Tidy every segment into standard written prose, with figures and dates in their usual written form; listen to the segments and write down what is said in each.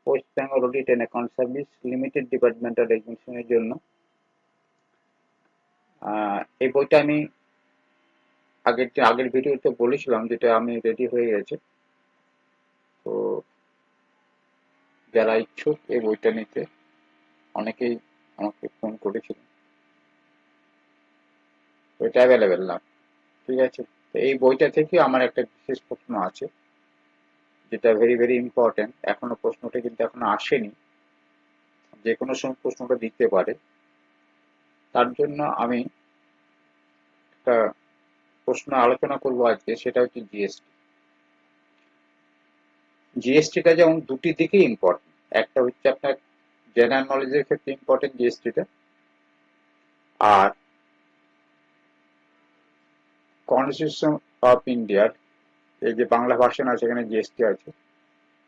West Bengal audit and account service limited departmental এক্সামিনেশনের জন্য। এই বইটা আমি আগের ভিডিওতে বলেছিলাম, যেটা আমি রেডি হয়ে গেছে। তো যারা ইচ্ছুক এই বইটা নিতে, অনেকেই আমাকে ফোন করেছিলেন, বইটা অ্যাভেলেবেল না। ঠিক আছে, তো এই বইটা থেকে আমার একটা বিশেষ প্রশ্ন আছে, যেটা ভেরি ভেরি ইম্পর্টেন্ট। এখনো প্রশ্নটা কিন্তু এখনো আসেনি, যে কোনো সময় প্রশ্নটা দিতে পারে। তার জন্য আমি একটা প্রশ্ন আলোচনা করবো আজকে, সেটা হচ্ছে জিএসটি। জিএসটিটা যেমন দুটি দিকেই ইম্পর্টেন্ট, একটা হচ্ছে আপনার জেনারেল নলেজের ক্ষেত্রে ইম্পর্টেন্ট জিএসটিটা, আর কনস্টিটিউশন অফ ইন্ডিয়ার এই যে বাংলা ভার্সন আছে, এখানে জিএসটি আছে,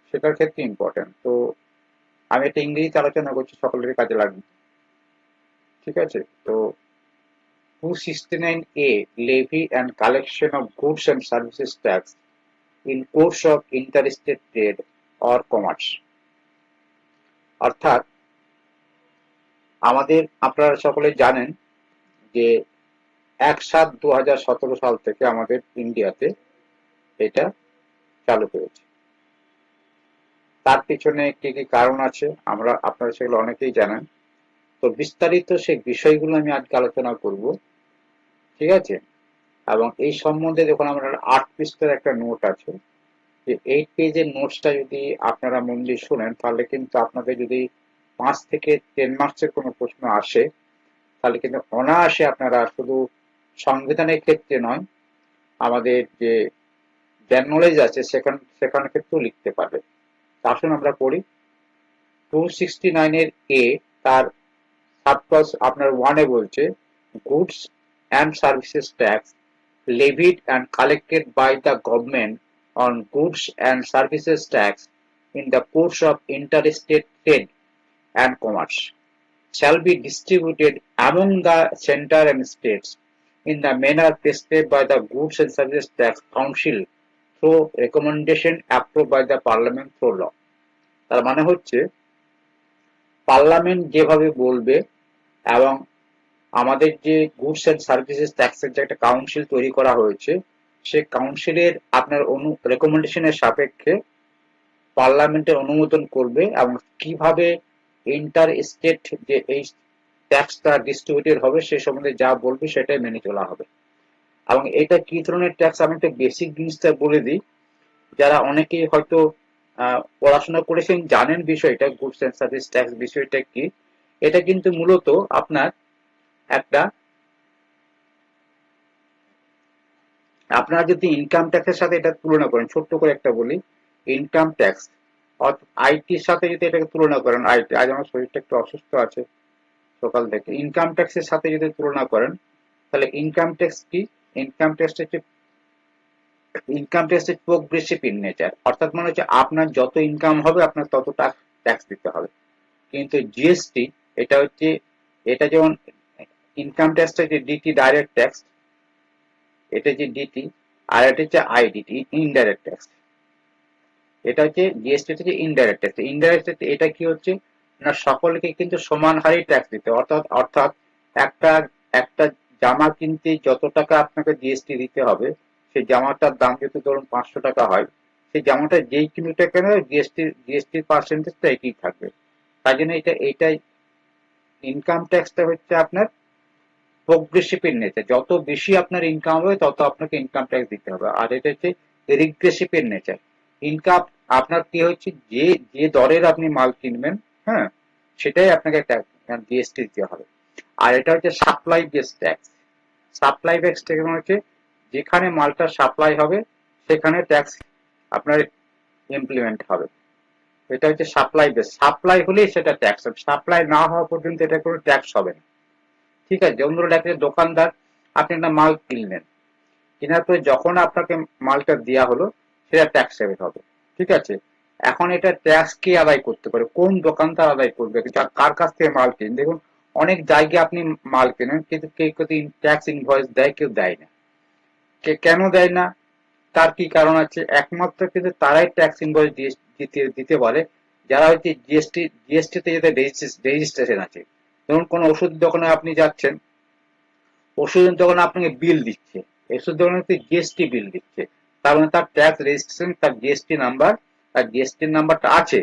সেটার ক্ষেত্রে ইম্পর্টেন্ট। তো আমি একটা ইংরেজিতে আলোচনা করছি, সকলের কাজে লাগবে। ঠিক আছে, তো 269A levy and collection of goods and services tax in course of interstate trade or commerce। অর্থাৎ আপনারা সকলে জানেন যে 1/7/2017 সাল থেকে আমাদের ইন্ডিয়াতে এটা চালু হয়েছে। তার পিছনে কি কি কারণ আছে আপনারা সেগুলো অনেকেই জানেন। তো বিস্তারিত সেই বিষয়গুলো আমি আজকে আলোচনা করব। ঠিক আছে, এবং এই সম্বন্ধে যখন আমরা 8 পৃষ্ঠার একটা নোট আছে, যে 8 পেজের নোটসটা যদি আপনারা মন দিয়ে শোনেন, তাহলে কিন্তু আপনাদের যদি 5 থেকে 10 মার্কসের কোনো প্রশ্ন আসে, তাহলে কিন্তু অনায়াসে আপনারা শুধু সংবিধানের ক্ষেত্রে নয়, আমাদের যে জ্ঞান নলেজ আছে সেখানে ক্ষেত্রেও লিখতে পারবে। আসুন আমরা পড়ি। 269 এর এ, তার সাবক্লজ আপনার 1 এ বলছে, goods and services tax levied and collected by the government on goods and services tax in the course of interstate trade and commerce shall be distributed among the center and states in the manner prescribed by the Goods and Services Tax Council through recommendation approved by the Parliament through law। তার মানে হচ্ছে, parliament যেভাবে বলবে, এবং আমাদের যে goods and services ট্যাক্সের যে একটা কাউন্সিল তৈরি করা হয়েছে, সেই কাউন্সিলের আপনার রেকমেন্ডেশনের সাপেক্ষে পার্লামেন্টের অনুমোদন করবে, এবং কিভাবে ইন্টার স্টেট যে এই ট্যাক্সটা ডিস্ট্রিবিউটেড হবে সে সম্বন্ধে যা বলবে সেটাই মেনে চলা হবে। এবং এটা কি ধরনের ট্যাক্স, আমি একটা বেসিক জিনিসটা বলে দিই। যারা অনেকেই হয়তো পড়াশোনা করেছেন, জানেন বিষয়টা, গুডস এন্ড সার্ভিস ট্যাক্স বিষয়টা কি। এটা কিন্তু মূলত আপনার একটা, আপনারা যদি ইনকাম ট্যাক্সের সাথে এটা তুলনা করেন, ছোট্ট করে একটা বলি, ইনকাম ট্যাক্স আইটির সাথে যদি এটাকে তুলনা করেন, আইটি, আজ আমার শরীরটা একটু অসুস্থ আছে সকাল থেকে, ইনকাম ট্যাক্সের সাথে যদি তুলনা করেন, তাহলে ইনকাম ট্যাক্স কি? ইনকাম ট্যাক্স হচ্ছে প্রোগ্রেসিভ ইন নেচার, অর্থাৎ মানে হচ্ছে আপনার যত ইনকাম হবে আপনার তত ট্যাক্স দিতে হবে। কিন্তু জিএসটি এটা যেমন ইনকাম ট্যাক্সটা হচ্ছে ডিটি ডাইরেক্ট ট্যাক্স, এটা হচ্ছে ডিটি, আর এটা হচ্ছে আইডিটি ইনডাইরেক্ট ট্যাক্স। এটা হচ্ছে জিএসটি হচ্ছে ইনডাইরেক্ট ট্যাক্স। ইনডাইরেক্ট ট্যাক্স এটা কি হচ্ছে না, সকলকে কিন্তু সমান হারে ট্যাক্স দিতে, অর্থাৎ একটা একটা জামা কিনতে যত টাকা আপনাকে জিএসটি দিতে হবে, সেই জামাটার দাম যদি ধরুন 500 টাকা হয়, সেই জামাটা যেই কিলোটা কেন জিএসটির পার্সেন্টেজটা একই থাকবে। তাই জন্য এইটাই ইনকাম ট্যাক্সটা হচ্ছে আপনার প্রোগ্রেসিভ ইন নেচার, যত বেশি আপনার ইনকাম হবে তত আপনাকে ইনকাম ট্যাক্স দিতে হবে। আর এটা হচ্ছে রিগ্রেসিভ ইন নেচার। ইনকাম আপনার কি হচ্ছে, যে যে দরের আপনি মাল কিনবেন, হ্যাঁ, সেটাই আপনাকে জিএসটি দিতে হবে। আর এটা হচ্ছে supply base tax. Supply base tax মানে হচ্ছে যেখানে মালটা সাপ্লাই হবে সেখানে ট্যাক্স আপনার ইমপ্লিমেন্ট হবে। এটা হচ্ছে সাপ্লাই বেস। সাপ্লাই হলেই সেটা ট্যাক্স হবে, সাপ্লাই না হওয়া পর্যন্ত এটা কোনো ট্যাক্স হবে না। ঠিক আছে, যেমন ধরুন একটা দোকানদার, আপনি একটা মাল কিনলেন, কেনার পরে যখন আপনাকে মালটা দেওয়া হলো সেটা ট্যাক্স সেভেল হবে। ঠিক আছে, এখন এটা ট্যাক্স কে আদায় করতে পারে, কোন দোকানদার আদায় করবে, কার কাছ থেকে মাল কিনেন। দেখুন, অনেক জায়গায় আপনি মাল কেনেন, কিন্তু কেউ ট্যাক্স ইনভয়েস দেয়, কেউ দেয় না। কেন দেয় না, তার কি কারণ আছে? একমাত্র কিন্তু তারাই ট্যাক্স ইনভয়েস দিতে পারে যারা হচ্ছে জিএসটি তে যাদের রেজিস্ট্রেশন আছে, ধরুন কোনো ওষুধ দোকানে আপনি যাচ্ছেন, ওষুধের দোকানে আপনাকে বিল দিচ্ছে, ওষুধ দোকানে জিএসটি বিল দিচ্ছে, তার মানে তার ট্যাক্স রেজিস্ট্রেশন, তার জিএসটি নাম্বার, তার জিএসটি নাম্বারটা আছে।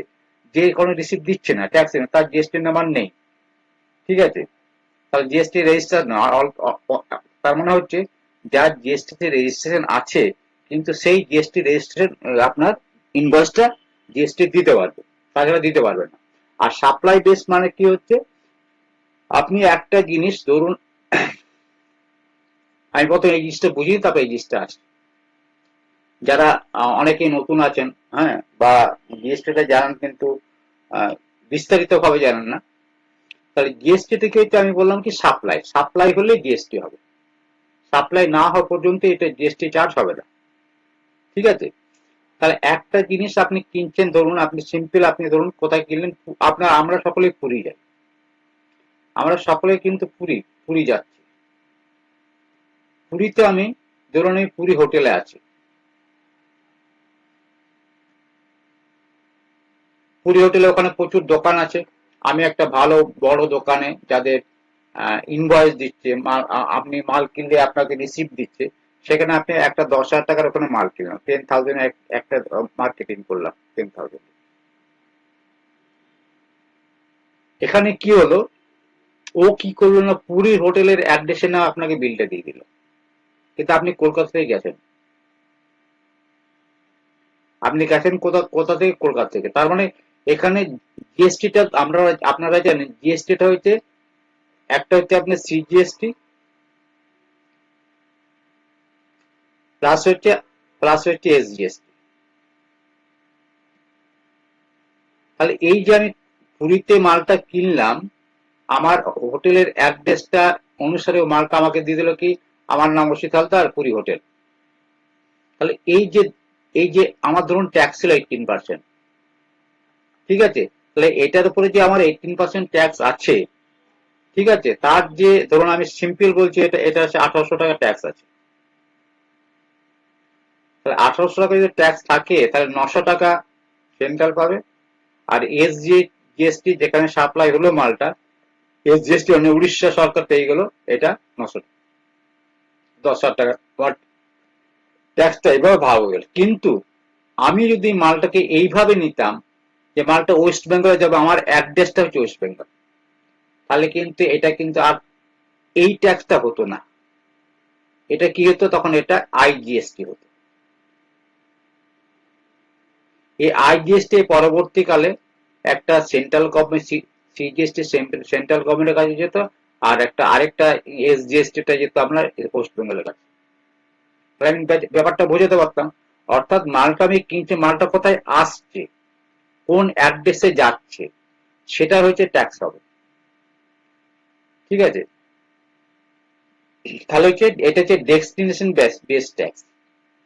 যে কোনো রিসিপ্ট দিচ্ছে না ট্যাক্স, তার জিএসটি নাম্বার নেই, ঠিক আছে, তাহলে জিএসটি রেজিস্টার না, তার মানে হচ্ছে যার জিএসটি তে রেজিস্ট্রেশন আছে, কিন্তু সেই জিএসটি রেজিস্ট্রেশন আপনার ইনভয়েসটা জিএসটি দিতে পারবে, তাছাড়া দিতে পারবে না। আর সাপ্লাই বেস মানে কি হচ্ছে, আপনি একটা জিনিস ধরুন, আমি প্রথমে এই জিনিসটা বুঝি, তারপর এই জিনিসটা আসে। যারা অনেকেই নতুন আছেন, হ্যাঁ, বা জিএসটিটা জানেন কিন্তু বিস্তারিত ভাবে জানেন না, তাহলে জিএসটি থেকে হচ্ছে আমি বললাম কি সাপ্লাই, সাপ্লাই হলে জিএসটি হবে, সাপ্লাই না হওয়া পর্যন্ত এটা জিএসটি চার্জ হবে না, ঠিক আছে। তাহলে একটা জিনিস আপনি কিনছেন, ধরুন আপনি সিম্পল, আপনি ধরুন কোথায় কিনলেন, আপনার, আমরা সকলেই পুরী যাই, আমরা সকলে কিন্তু পুরী যাচ্ছি, পুরীতে আমি ধরুন আমি পুরী হোটেলে আছি, পুরী হোটেলে ওখানে প্রচুর দোকান আছে, আমি একটা ভালো বড় দোকানে যাদের ইনভয়েস দিচ্ছে, আপনি মাল কিনলে আপনাকে রিসিপ্ট দিচ্ছে, সেখানে আপনি একটা 10,000 টাকার ওখানে মাল কিনলাম, 10,000 একটা মার্কেটিং করলাম 10,000। এখানে কি হলো, ও কি করলো না, পুরী হোটেলের অ্যাড্রেসে না আপনাকে বিলটা দিয়ে দিল, কিন্তু আপনি কলকাতা থেকে গেছেন, আপনি গেছেন কোথা কোথা থেকে, কলকাতা থেকে, তার মানে এখানে জিএসটিটা, আমরা, আপনারা জানেন জিএসটিটা হচ্ছে, একটা হচ্ছে আপনার সিজিএসটি, প্লাস হচ্ছে এসজিএসটি। তাহলে এই যে আমি পুরীতে মালটা কিনলাম, আমার হোটেলের অ্যাড্রেসটা অনুসারে মালটা আমাকে দিয়ে দিল কি, আমার নাম অসিত হালদার, পুরী হোটেল। তাহলে এই যে আমার ধরুন ট্যাক্স ছিল 18%, ঠিক আছে, তাহলে এটার উপরে যে আমার 18% ট্যাক্স আছে, ঠিক আছে, তার যে ধরুন আমি সিম্পল বলছি, এটা এটা হচ্ছে 1,800 টাকা ট্যাক্স আছে, তাহলে 1,800 টাকা যদি ট্যাক্স থাকে, তাহলে 900 টাকা সেন্ট্রাল পাবে, আর জিএসটি যেখানে সাপ্লাই হলো মালটা, এসজিএসটি মানে উড়িষ্যা সরকার পেয়ে গেল এটা 900, 10,000 টাকা, বাট ট্যাক্সটা এইভাবে ভাগ হয়ে গেল। কিন্তু আমি যদি মালটাকে এইভাবে নিতাম, যে মালটা ওয়েস্ট বেঙ্গলে যাবে, আমার অ্যাড্রেসটা হচ্ছে ওয়েস্ট বেঙ্গল, তাহলে কিন্তু এটা কিন্তু আর এই ট্যাক্সটা হতো না, এটা কি হতো তখন, এটা আইজিএসটি হতো। এই আইজিএসটি পরবর্তীকালে একটা সেন্ট্রাল গভর্নমেন্ট, সিজিএসটি সেন্ট্রাল গভর্নমেন্টের কাছে যেত, আর আরেকটা এসজিএসটিটা যেত আপনার ওয়েস্ট বেঙ্গলের কাছে। আমি ব্যাপারটা বোঝাতে পারতাম, অর্থাৎ মালটা আমি কিনছি, মালটা কোথায় আসছে, কোন অ্যাড্রেসে যাচ্ছে, সেটা হচ্ছে ট্যাক্স হবে, ঠিক আছে। তাহলে হচ্ছে এটা হচ্ছে ডেস্টিনেশন বেস ট্যাক্স।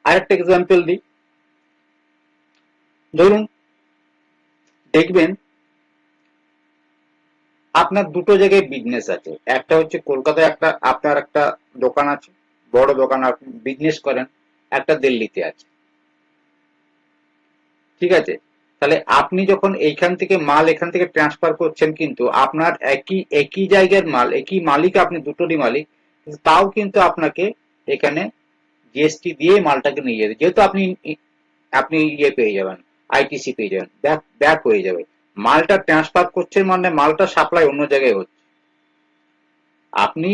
আরেকটা এক্সাম্পল দিই, ধরুন দেখবেন আপনার দুটো জায়গায় বিজনেস আছে, একটা হচ্ছে কলকাতায় একটা আপনার একটা দোকান আছে, বড় দোকান, আপনি বিজনেস করেন, একটা দিল্লিতে আছে, ঠিক আছে। তাহলে আপনি যখন এইখান থেকে মাল এখান থেকে ট্রান্সফার করছেন, কিন্তু আপনার একই একই জায়গার মাল, একই মালিক, আপনি দুটোরই মালিক, তাও কিন্তু আপনাকে এখানে জিএসটি দিয়ে মালটাকে নিয়ে যেতে, যেহেতু আপনি আপনি ইয়ে পেয়ে যাবেন, আইটিসি পেয়ে যাবেন, ব্যাক হয়ে যাবে, মালটা ট্রান্সফার করছেন মানে মালটা সাপ্লাই অন্য জায়গায় হচ্ছে, আপনি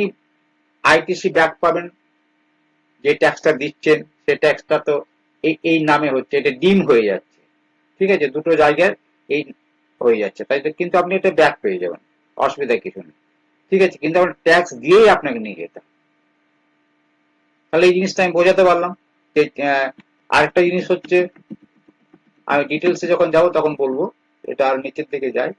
আইটিসি ব্যাক পাবেন, যে ট্যাক্সটা দিচ্ছেন সে ট্যাক্সটা তো এই নামে হচ্ছে, এটা ডিম হয়ে যাচ্ছে, ঠিক আছে, দুটো জায়গায় এই হয়ে যাচ্ছে, তাই তো, কিন্তু আপনি এটা ব্যাক পেয়ে যাবেন, অসুবিধা কিছু নেই, ঠিক আছে, কিন্তু আপনার ট্যাক্স দিয়েই আপনাকে নিয়ে যেতে হবে। তাহলে এই জিনিসটা আমি বোঝাতে পারলাম যে আরেকটা জিনিস হচ্ছে, আমি ডিটেলসে যখন যাব তখন বলবো, এটা আর নিচের দিকে যায়।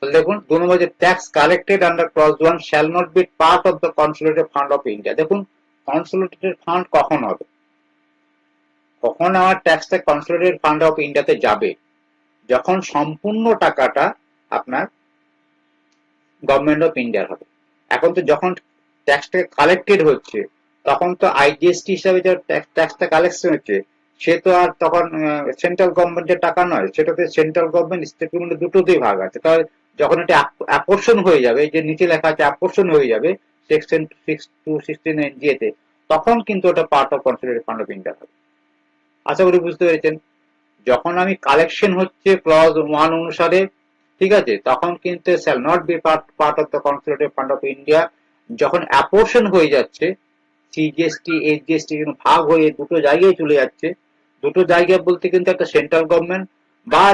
দেখুন 2 নম্বর যে tax collected under clause 1 shall not be part of the consolidated fund of India. দেখুন কনসোলিডেটেড ফান্ড কখন হবে, কখন আমার ট্যাক্সটা কনসলিডেটেড ফান্ড অফ ইন্ডিয়াতে যাবে, যখন সম্পূর্ণ টাকাটা আপনার গভর্নমেন্ট অফ ইন্ডিয়ার হবে। এখন তো যখন ট্যাক্সটা কালেক্টেড হচ্ছে, তখন তো আইজিএসটি হিসাবে যে ট্যাক্সটা কালেকশন হচ্ছে, সে তো আর তখন সেন্ট্রাল গভর্নমেন্টের টাকা নয়, সেটাতে সেন্ট্রাল গভর্নমেন্ট স্টেট গভর্নমেন্ট দুটোতেই ভাগ আছে। তাহলে যখন এটা অ্যাপোর্শন হয়ে যাবে, যে নিচে লেখা আছে অ্যাপোর্শন হয়ে যাবে সেকশন 269 জিএতে, তখন কিন্তু ওটা part of consolidated fund of India হবে। আশা করি বুঝতে পেরেছেন। যখন আমি কালেকশন হচ্ছে ক্লজ 1 অনুসারে, ঠিক আছে, তখন কিন্তু shall not be part of the consolidated fund of India. যখন অ্যাপোর্শন হয়ে যাচ্ছে, সিজিএসটি এইচজিএসটি ভাগ হয়ে দুটো জায়গায় চলে যাচ্ছে, দুটো জায়গায় বলতে কিন্তু একটা সেন্ট্রাল গভর্নমেন্ট বা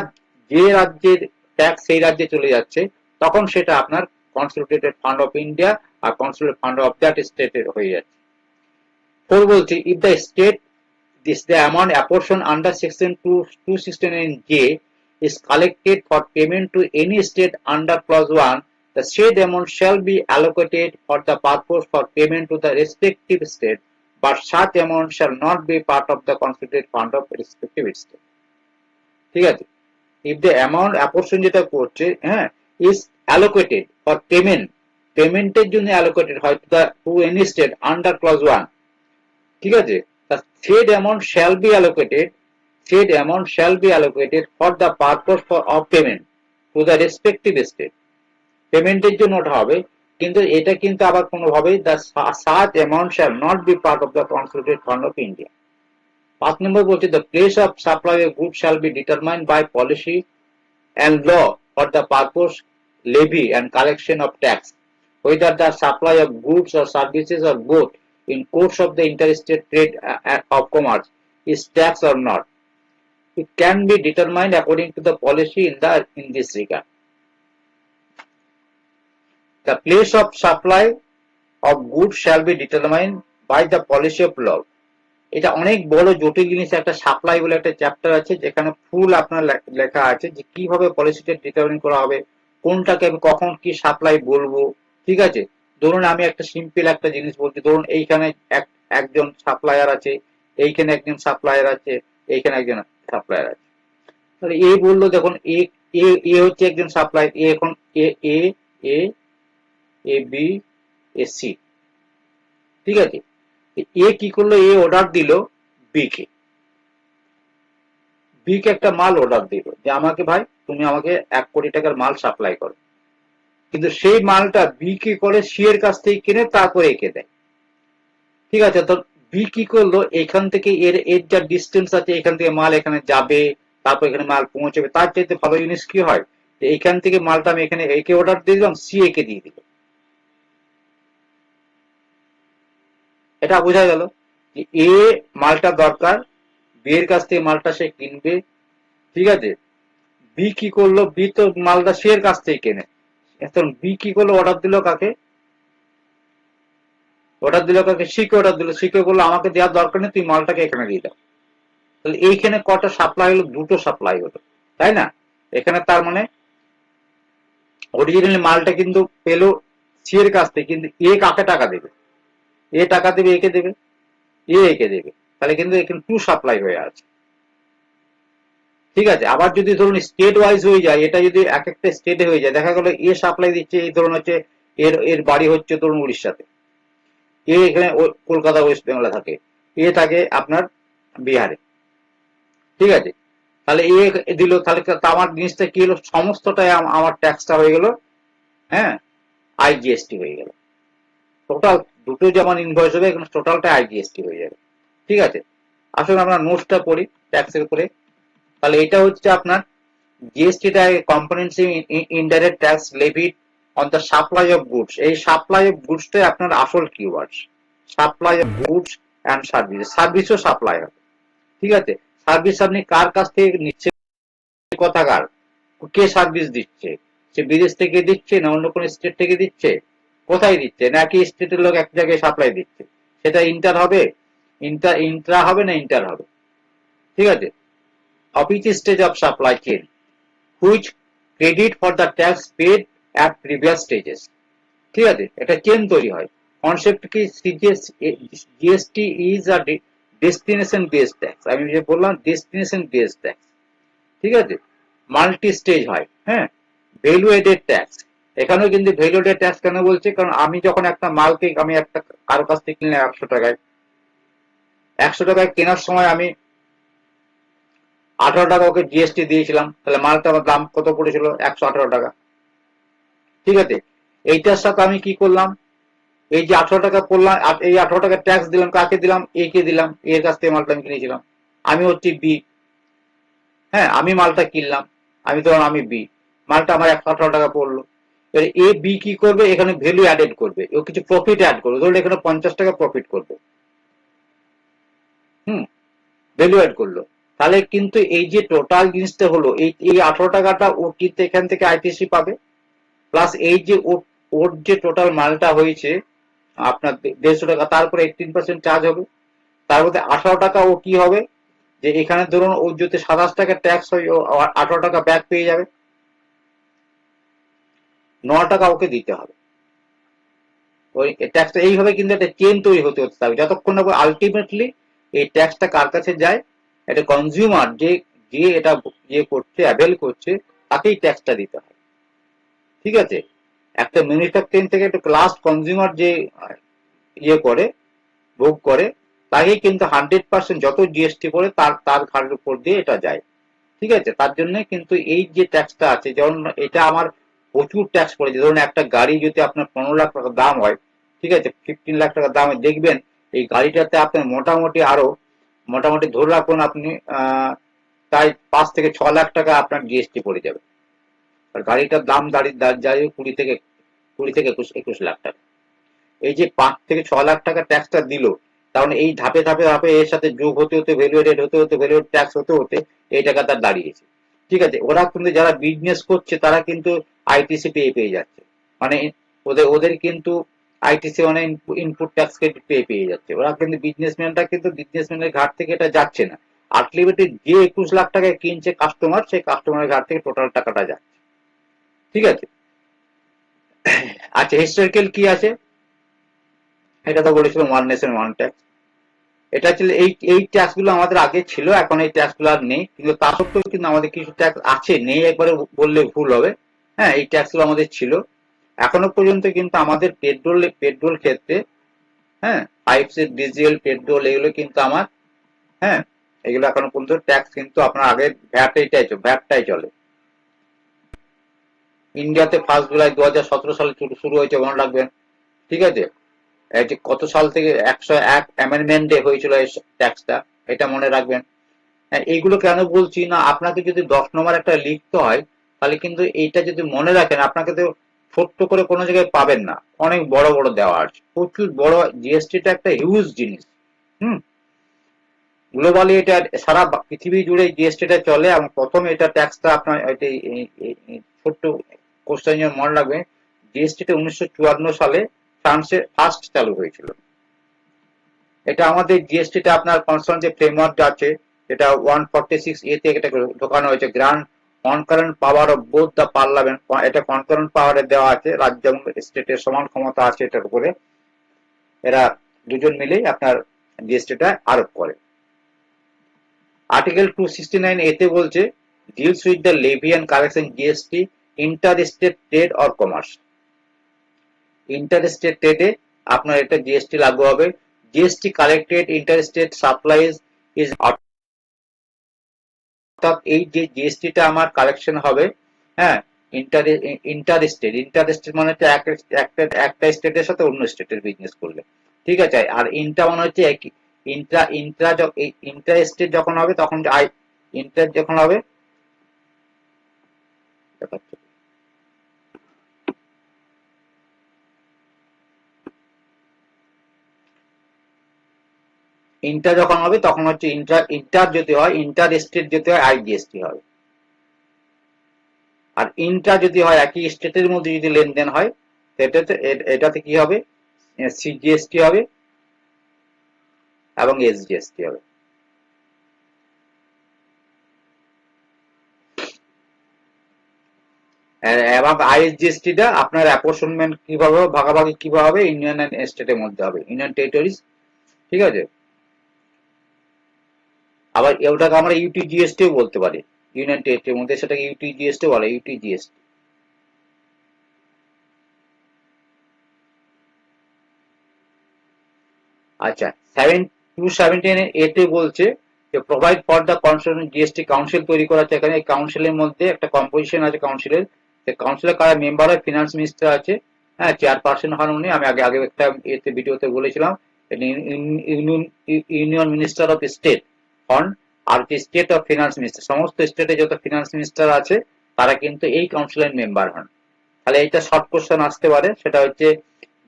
যে রাজ্যের ট্যাক্স সেই রাজ্যে চলে যাচ্ছে, তখন সেটা আপনার কনসলিডেটেড ফান্ড অফ ইন্ডিয়া আর কনসলিডেটেড ফান্ড অফ দ্যাট স্টেটের হয়ে যাচ্ছে। ফোর বলছি, if the state the amount apportioned under section 269J is collected for payment to any state under clause 1, the said amount shall be allocated for the purpose for payment to the respective state, but such amount shall not be part of the consolidated fund of respective state. ঠিক আছে? If the amount apportion যেটা করছে, হ্যাঁ, is allocated for পেমেন্টের জন্য allocated হয় to any state under clause 1, ঠিক আছে, the said amount shall be allocated for the purpose of payment to the respective state. পেমেন্টের জন্য ওটা হবে, কিন্তু এটা কিন্তু আবার কোনোভাবে the such amount shall not be part of the consolidated fund of India. 5 নম্বর বলছে, the place of supply of goods shall be determined by policy and law for the purpose, levy and collection of tax, whether the supply of goods or services or both in course of the interstate trade of commerce is tax or not. It can be determined according to the policy in this regard. The place of supply of goods shall be determined by the policy of law. এটা অনেক বড় জটিল জিনিস। একটা supply বলে একটা chapter আছে, যেখানে ফুল আপনার লেখা আছে যে কিভাবে পলিসিটা ডিটারমিন করা হবে, কোনটাকে আমি কখন কি সাপ্লাই বলবো। ঠিক আছে, ধরুন আমি একটা সিম্পল একটা জিনিস বলছি, ধরুন এইখানে একজন সাপ্লায়ার আছে, এইখানে একজন সাপ্লায়ার আছে, এইখানে একজন সাপ্লায়ার আছে। তাহলে এ বললো, দেখুন এ হচ্ছে একজন সাপ্লায়ার, এ এখন এ এ এ এ বি এ সি, ঠিক আছে। এ কি করলো, এ অর্ডার দিল বি কে, বি কে একটা মাল অর্ডার দিল যে আমাকে ভাই তুমি আমাকে 1 কোটি টাকার মাল সাপ্লাই করো, কিন্তু সেই মালটা বি কি করে, সি এর কাছ থেকে কিনে তারপরে একে দেয়। ঠিক আছে, তো বি কি করলো, এখান থেকে এর যা ডিস্টেন্স আছে, এখান থেকে মাল এখানে যাবে, তারপর এখানে মাল পৌঁছবে, তার চাইতে ভালো জিনিস কি হয়, এইখান থেকে মালটা আমি এখানে একে অর্ডার দিয়ে দিলাম, সি একে দিয়ে দিল। এটা বোঝা গেল যে এ মালটা দরকার, বি এর কাছ থেকে মালটা সে কিনবে। ঠিক আছে, বি কি করলো, বি তো মালটা সি এর কাছ থেকে কেনে, এখন বি কি করলো, অর্ডার দিল কাকে, সি কে অর্ডার দিল, সি কে বললো আমাকে দেওয়ার দরকার নেই, তুই মালটাকে এখানে দিয়ে দাও। তাহলে এইখানে কটা সাপ্লাই হলো, দুটো সাপ্লাই হলো, তাই না। এখানে তার মানে অরিজিনালি মালটা কিন্তু পেলো সি এর কাছ থেকে, কিন্তু এ কাকে টাকা দেবে, এ টাকা দেবে একে দেবে, এ একে দেবে, তাহলে কিন্তু এখানে 2 সাপ্লাই হয়ে আছে। ঠিক আছে, আবার যদি ধরুন স্টেট ওয়াইজ হয়ে যায়, এটা যদি এক একটা স্টেটে হয়ে যায়, দেখা গেল এ সাপ্লাই দিচ্ছে, এই ধরুন হচ্ছে এর বাড়ি হচ্ছে ধরুন উড়িষ্যাতে, এ এখানে কলকাতা ওয়েস্ট বেঙ্গলে থাকে, এ থাকে আপনার বিহারে। ঠিক আছে, তাহলে এ দিল, তাহলে আমার জিনিসটা কি হলো, সমস্তটাই আমার ট্যাক্সটা হয়ে গেল, হ্যাঁ, আইজিএসটি হয়ে গেল। টোটাল দুটো যেমন ইনভয়েস হবে, এখানে টোটালটা আইজিএসটি হয়ে যাবে। ঠিক আছে, আসলে আমরা নোটসটা পড়ি ট্যাক্সের উপরে। তাহলে এটা হচ্ছে আপনার জিএসটিটা, comprehensive indirect tax levied on the supply of goods. এই সাপ্লাই অফ গুডসটাই আপনার আসল keywords, supply of goods and service, সার্ভিসও সাপ্লাই হবে। ঠিক আছে, সার্ভিস আপনি কার কাছ থেকে নিচ্ছে, কথাকার, কে সার্ভিস দিচ্ছে, সে বিদেশ থেকে দিচ্ছে না অন্য কোনো স্টেট থেকে দিচ্ছে, কোথায় দিচ্ছে, নাকি স্টেটের লোক এক জায়গায় সাপ্লাই দিচ্ছে, সেটা ইন্টার হবে, ইন্ট্রা হবে না ইন্টার হবে। ঠিক আছে, of each stage of supply chain which credit for the tax paid at previous stages. ঠিক আছে, এটা চেন তৈরি হয়। কনসেপ্ট কি, GST is a destination based tax, আমি যে বললাম ডেস্টিনেশন বেসড ট্যাক্স, ঠিক আছে, মাল্টি স্টেজ হয়, হ্যাঁ, ভ্যালু এডেড ট্যাক্স, এখানেও কিন্তু ভ্যালু এডেড ট্যাক্স কেন বলছি, কারণ আমি যখন একটা মালকে আমি একটা কারো কাছ থেকে কিনলাম 100 টাকায়, 100 টাকায় কেনার সময় আমি 18 টাকা ওকে জিএসটি দিয়েছিলাম, তাহলে মালটা আমার দাম কত পড়েছিল, 118 টাকা, ঠিক আছে। এইটার সাথে আমি কি করলাম, এই যে 18 টাকা পড়লাম, এই 18 টাকা ট্যাক্স দিলাম, কাকে দিলাম, এ কে দিলাম, এর কাছ থেকে মালটা আমি কিনেছিলাম, আমি হচ্ছে বি, হ্যাঁ, আমি মালটা কিনলাম, আমি ধরুন আমি বি, মালটা আমার 118 টাকা পড়লো, এবার এ বি কি করবে, এখানে ভ্যালু অ্যাডেড করবে, ও কিছু প্রফিট অ্যাড করবে, ধরুন এখানে 50 টাকা প্রফিট করবে, হুম, ভ্যালু অ্যাড করলো, তাহলে কিন্তু এই যে টোটাল জিনিসটা হলো, এই 18 টাকাটা ও কিন্তু এখান থেকে আইটিসি পাবে, প্লাস এই যে ওর যে টোটাল মালটা হয়েছে আপনার 150 টাকা, তারপরে 18% চার্জ হবে, তার মধ্যে 18 টাকা ও কি হবে, যে এখানে ধরুন ও যদি 27 টাকা ট্যাক্স হয়, ও 18 টাকা ব্যাক পেয়ে যাবে, 9 টাকা ওকে দিতে হবে, ওই ট্যাক্সটা এইভাবে কিন্তু একটা চেন তৈরি হতে হতে থাকবে, যতক্ষণ না আলটিমেটলি এই ট্যাক্সটা কার কাছে যায়, এটা কনজিউমার যে যে এটা ইয়ে করছে, অ্যাভেল করছে, তাকেই ট্যাক্সটা দিতে হয়, ঠিক আছে। একটা ম্যানুফ্যাকচারিং থেকে একটা লাস্ট কনজিউমার যে ইয়ে করে, ভোগ করে, তাকেই কিন্তু 100% যত জিএসটি করে তার তার ঘাড়ের উপর দিয়ে এটা যায়, ঠিক আছে। তার জন্য কিন্তু এই যে ট্যাক্সটা আছে, যেমন এটা আমার প্রচুর ট্যাক্স পড়েছে, ধরুন একটা গাড়ি যদি আপনার 15 লাখ টাকা দাম হয়, ঠিক আছে, 15 লাখ টাকা দাম হয়, দেখবেন এই গাড়িটাতে আপনার মোটামুটি আরো, মোটামুটি ধরে রাখুন আপনি প্রায় 5 থেকে 6 লাখ টাকা আপনার জিএসটি পড়ে যাবে, আর গাড়িটার দাম দাঁড়িয়ে 20 থেকে 21 লাখ টাকা, এই যে 5 থেকে 6 লাখ টাকা ট্যাক্সটা দিল, তার মানে এই ধাপে ধাপে ধাপে এর সাথে যোগ হতে হতে, ভ্যালুয়েটেড হতে হতে, ভ্যালুয়েট ট্যাক্স হতে হতে এই টাকা তার দাঁড়িয়েছে, ঠিক আছে। ওরা কিন্তু যারা বিজনেস করছে তারা কিন্তু আইটিসি পেয়ে যাচ্ছে, মানে ওদের ওদের কিন্তু আইটিসি মানে ইনপুট ট্যাক্স পেয়ে যাচ্ছে, ওরা কিন্তু বিজনেসম্যানরা কিন্তু বিজনেসম্যানের ঘাট থেকে এটা যাচ্ছে না, আলটিমেটলি যে 21 লাখ টাকায় কিনছে কাস্টমার, সেই কাস্টমারের ঘাট থেকে টোটাল টাকাটা যাচ্ছে, ঠিক আছে। আচ্ছা, হিস্টোরিক্যাল কি আছে, এটা তো বলেছিলাম ওয়ান নেশন ওয়ান ট্যাক্স, এটা ছিল এই ট্যাক্স গুলো আমাদের আগে ছিল, এখন এই ট্যাক্স গুলো আর নেই, কিন্তু তা সত্ত্বেও কিন্তু আমাদের কিছু ট্যাক্স আছে, নেই একবারে বললে ভুল হবে, হ্যাঁ, এই ট্যাক্স গুলো আমাদের ছিল, এখনো পর্যন্ত কিন্তু আমাদের পেট্রোল ক্ষেত্রে, হ্যাঁ, পাইপস এর ডিজেল পেট্রোল এগুলো কিন্তু আমার, হ্যাঁ, এগুলো এখনো পর্যন্ত ট্যাক্স কিন্তু আপনার আগে ভ্যাটটাই চলে। ইন্ডিয়াতে 1 জুলাই 2017 সালে শুরু হয়েছে, মনে রাখবেন, ঠিক আছে। এই যে কত সাল থেকে 101 অ্যামেন্ডমেন্টে হয়েছিল এই ট্যাক্সটা, এটা মনে রাখবেন। হ্যাঁ, এইগুলো কেন বলছি না, আপনাকে যদি 10 নম্বর একটা লিখতে হয়, তাহলে কিন্তু এইটা যদি মনে রাখেন, আপনাকে তো ছোট্ট করে কোনো জায়গায় পাবেন না, অনেক বড় বড় দেওয়া আছে, প্রচুর বড়, জিএসটিটা একটা হিউজ জিনিস, হুম, গ্লোবালি এটা সারা পৃথিবী জুড়ে জিএসটিটা চলে, এবং প্রথম এটা ট্যাক্সটা আপনার ছোট্ট কোশ্চেন মনে রাখবেন, জিএসটিটা 1954 সালে ফ্রান্সে ফার্স্ট চালু হয়েছিল, এটা আমাদের জিএসটিটা আপনার কনসার্ন যে ফ্রেমওয়ার্ক আছে, এটা 146A তে এটা ঢোকানো হয়েছে, grant concurrent power of both the parliament, এটা কনকারেন্ট পাওয়ারে দেওয়া আছে, রাজ্য এবং স্টেটের সমান ক্ষমতা আছে এটার উপরে, এরা দুজন মিলেই আপনার জিএসটিটা আরোপ করে। আর্টিকেল 269A তে বলছে, deals with the levy and collection GST inter state trade or commerce, inter state ট্রেডে আপনার এটা জিএসটি লাগু হবে, GST collected inter state supplies is, অর্থাৎ এই যে জিএসটিটা আমার কালেকশন হবে, হ্যাঁ, ইন্টার স্টেট মানে হচ্ছে একটা স্টেটের সাথে অন্য স্টেটের বিজনেস করলে, ঠিক আছে। আর ইন্টার মানে হচ্ছে একই, ইন্টার স্টেট যখন হবে তখন ইন্টার যখন হবে, ইন্টার যখন হবে তখন হচ্ছে ইন্টার যদি হয়, ইন্টার স্টেট যদি হয় আইজিএসটি হবে, আর ইন্টার যদি হয় একই স্টেটের মধ্যে যদি লেনদেন হয়, সেটাতে এটাতে কি হবে, সিজিএসটি হবে এবং এসজিএসটি হবে। এবং আইএসজিএসটিটা আপনার অ্যাপোর্শনমেন্ট কিভাবে ভাগাভাগি কিভাবে হবে, ইউনিয়ন এন্ড স্টেটের মধ্যে হবে, ইউনিয়ন টেরিটরিজ, ঠিক আছে। আবার ওটাকে আমরা ইউটিজিএসটিও বলতে পারি, ইউনিয়ন টেরিটরির মধ্যে সেটাকে ইউটিজিএসটি বলে, ইউটিজিএসটি। আচ্ছা, 217 এতে বলছে যে provide for the constitution GST council তৈরি করা আছে। এখানে এই কাউন্সিলের মধ্যে একটা কম্পোজিশন আছে কাউন্সিলের। কাউন্সিলের কারা মেম্বার হয়, ফিনান্স মিনিস্টার আছে, হ্যাঁ, চেয়ারপারসন হন উনি, আমি আগে আগে একটা এতে ভিডিওতে বলেছিলাম। ইউনিয়ন মিনিস্টার অফ স্টেট হন, আর যে স্টেট অফ ফিনান্স মিনিস্টার, সমস্ত স্টেটে যত ফিনান্স মিনিস্টার আছে তারা কিন্তু এই কাউন্সিলের মেম্বার হন। তাহলে এইটা শর্ট কোশ্চেন আসতে পারে, সেটা হচ্ছে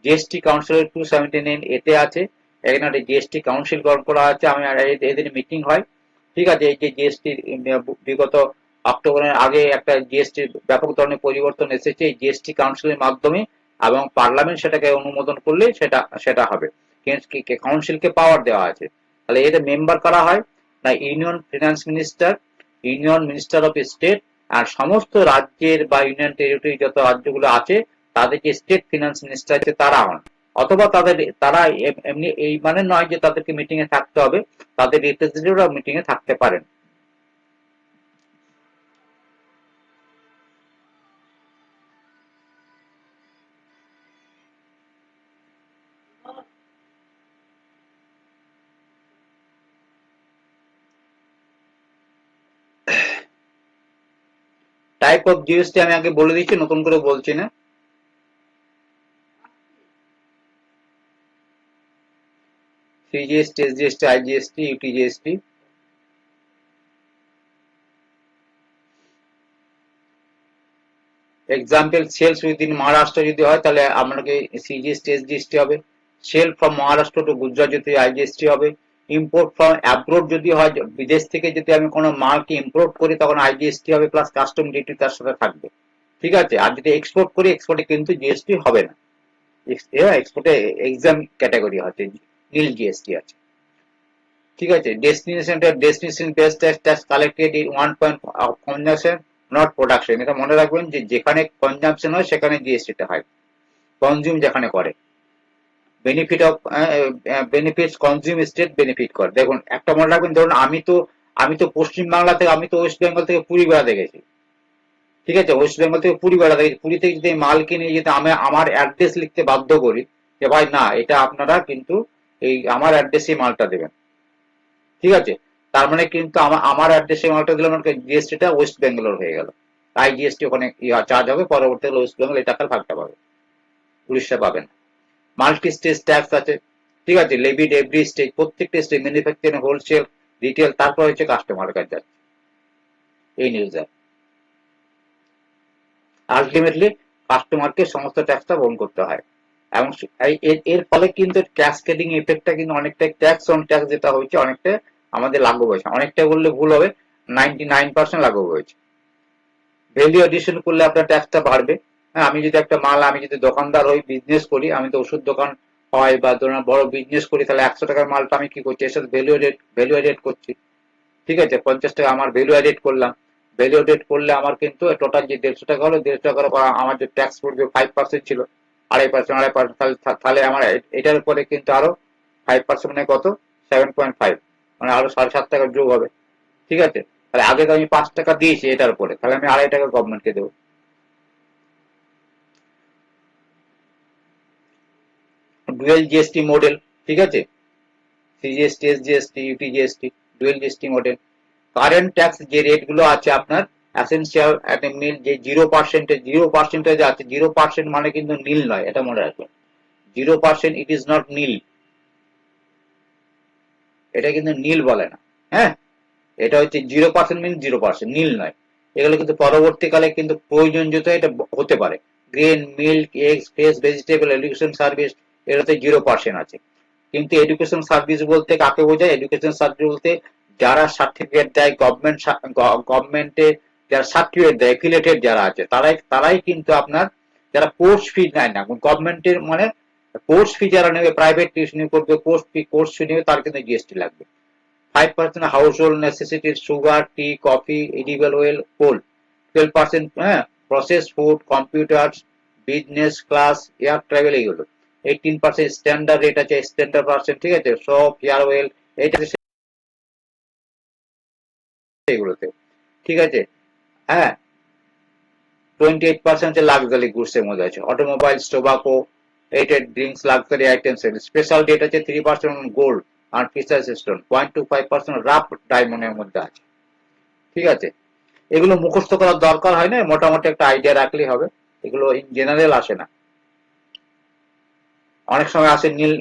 জিএসটি কাউন্সিলের 279 এতে আছে। এখানে একটা জিএসটি কাউন্সিল গঠন করা আছে, আমি এদের মিটিং হয়। ঠিক আছে, এই যে জিএসটি বিগত অক্টোবরের আগে একটা জিএসটি ব্যাপক ধরনের পরিবর্তন এসেছে এই জিএসটি কাউন্সিলের মাধ্যমে, এবং পার্লামেন্ট সেটাকে অনুমোদন করলে সেটা সেটা হবে। কাউন্সিলকে পাওয়ার দেওয়া আছে। তাহলে এদের মেম্বার করা হয় না union finance minister, union minister of state, আর সমস্ত রাজ্যের বা ইউনিয়ন টেরিটরি যত রাজ্যগুলো আছে তাদের যে স্টেট ফিনান্স মিনিস্টার আছে তারা হন। অথবা তারা এমনি এই মানে নয় যে তাদেরকে মিটিং এ থাকতে হবে, তাদের রিপ্রেজেন্টেটিভরা মিটিং এ থাকতে পারেন। টাইপ অফ জিএসটি আমি আগে বলে দিচ্ছি, নতুন করে বলছি না। CGST, SGST, IGST, UTGST. Example, sales within Maharashtra যদি হয় তাহলে আপনাকে সিজিএসটি, এসজিএসটি হবে। Sale from Maharashtra to Gujarat যদি আইজিএসটি হবে। ইম্পোর্ট ফ্রম অ্যাব্রোড যদি হয়, বিদেশ থেকে যদি আমি কোনো মালকে ইম্পোর্ট করি তখন আইজিএসটি হবে, প্লাস কাস্টম ডিউটি তার সাথে থাকবে। ঠিক আছে, আর যদি এক্সপোর্ট করি এক্সপোর্টে কিন্তু জিএসটি হবে না। এক্সপোর্টে এক্সাম ক্যাটাগরি আছে, নীল জিএসটি আছে। ঠিক আছে, destination based tax collected in one point of consumption not production. এটা মনে রাখবেন যে যেখানে কনজাম্পশন হয় সেখানে জিএসটিটা হয়, কনজিউম যেখানে করে। Benefit of benefits consume state benefit করে। দেখুন একটা মনে রাখবেন, ধরুন আমি তো পশ্চিম বাংলা থেকে, আমি তো ওয়েস্ট বেঙ্গল থেকে পুরী বেড়াতে গেছি। ঠিক আছে, ওয়েস্ট বেঙ্গল থেকে পুরী বেড়াতে গেছি, পুরী থেকে যদি মাল কিনে যেতে আমি আমার অ্যাড্রেস লিখতে বাধ্য করি যে ভাই না, এটা আপনারা কিন্তু এই আমার অ্যাড্রেসে মালটা দেবেন। ঠিক আছে, তার মানে কিন্তু আমার অ্যাড্রেসে মালটা দিলে আমার জিএসটিটা ওয়েস্ট বেঙ্গলের হয়ে গেল। তাই জিএসটি ওখানে চার্জ হবে, পরবর্তীকালে ওয়েস্ট বেঙ্গল এই টাকার ভাগটা পাবে, উড়িষ্যা পাবেন। মাল্টি স্টেজ ট্যাক্স আছে। ঠিক আছে, লেভিড এভরি স্টেজ, প্রত্যেকটা স্টেজ, ম্যানুফ্যাকচারিং, হোলসেল, রিটেল, তারপর হচ্ছে কাস্টমার কাছে যাচ্ছে এই নিউজ। আলটিমেটলি কাস্টমারকে সমস্ত ট্যাক্সটা বহন করতে হয়। এবং এর ফলে কিন্তু ক্যাসকেডিং এফেক্টটা কিন্তু অনেকটা, ট্যাক্স অন ট্যাক্স যেটা হয়েছে অনেকটা আমাদের লাঘব হয়েছে, অনেকটা বললে ভুল হবে, 99% লাঘব হয়েছে। ভ্যালু এডিশন করলে আপনার ট্যাক্সটা বাড়বে। হ্যাঁ, আমি যদি একটা মাল, আমি যদি দোকানদার হই, বিজনেস করি, আমি তো ওষুধ দোকান হয় বা ধরুন বড় বিজনেস করি, তাহলে 100 টাকার মালটা আমি কি করছি, এর সাথে ভ্যালু এডেড করছি। ঠিক আছে, 50 টাকা আমার ভ্যালু এডেড করলাম। ভ্যালু এডেড করলে আমার কিন্তু টোটাল যে 150 টাকা হলো, 150 টাকার আমার যে ট্যাক্স পড়বে 5% ছিল, 2.5%, 2.5%, তাহলে আমার এটার উপরে কিন্তু আরো 5% মানে কত, 7.5, মানে আরো 7.5 টাকা যোগ হবে। ঠিক আছে, তাহলে আগে তো আমি 5 টাকা দিয়েছি এটার উপরে, তাহলে আমি 2.5 টাকা গভর্নমেন্টকে দেবো। Dual GST model. ঠিক আছে, CGST, SGST, UTGST, dual GST model. Current tax যে রেট গুলো আছে আপনার এসেন্সিয়াল মিল যে 0% আছে, 0% মানে কিন্তু নীল নয়, এটা মনে রাখবেন। 0% ইট ইজ নট নীল, এটা কিন্তু নীল বলে না। হ্যাঁ, এটা হচ্ছে 0% মিন 0%, নীল নয়। এগুলো কিন্তু পরবর্তীকালে কিন্তু প্রয়োজনীয়তা এটা হতে পারে। Grain, milk, eggs, fresh vegetable, education service, এটাতে 0% আছে। কিন্তু এডুকেশন সার্ভিস বলতে কাকে বোঝায়? এডুকেশন সার্ভিস বলতে যারা সার্টিফিকেট দেয় গভর্নমেন্টে, যারা সার্টিফিকেট দেয় এফিলেটেড যারা আছে, তারাই কিন্তু আপনার, যারা কোর্স ফি নেয় না গভর্নমেন্টের, মানে কোর্স ফি যারা নেবে, প্রাইভেট টিউশন করবে, কোর্স ফি নেবে, তার কিন্তু জিএসটি লাগবে। 5% হাউসহোল্ড নেসেসিটিস, সুগার, টি, কফি, এডিবল অয়েল, কোল। 12%, হ্যাঁ, process food, computers, business class, air travel, এইগুলো। 18% স্ট্যান্ডার্ড রেট আছে, স্ট্যান্ডার্ড পার্সেন্ট। ঠিক আছে, সব, হেয়ার অয়েল, এটা এগুলোতে, ঠিক আছে। হ্যাঁ, 28% হচ্ছে লাক্সারি গুডস এর মধ্যে আছে, automobiles, tobacco, aerated drinks, luxury items, special ডেট আছে 3% গোল্ড আর প্রিসাইস স্টোন, 0.25% রাফ ডায়মন্ডের মধ্যে আছে, ঠিক আছে। এগুলো মুখস্থ করার দরকার হয় না, মোটামুটি একটা আইডিয়া রাখলেই হবে, এগুলো ইন জেনারেল আসে না। অনেক সময় আসে নীল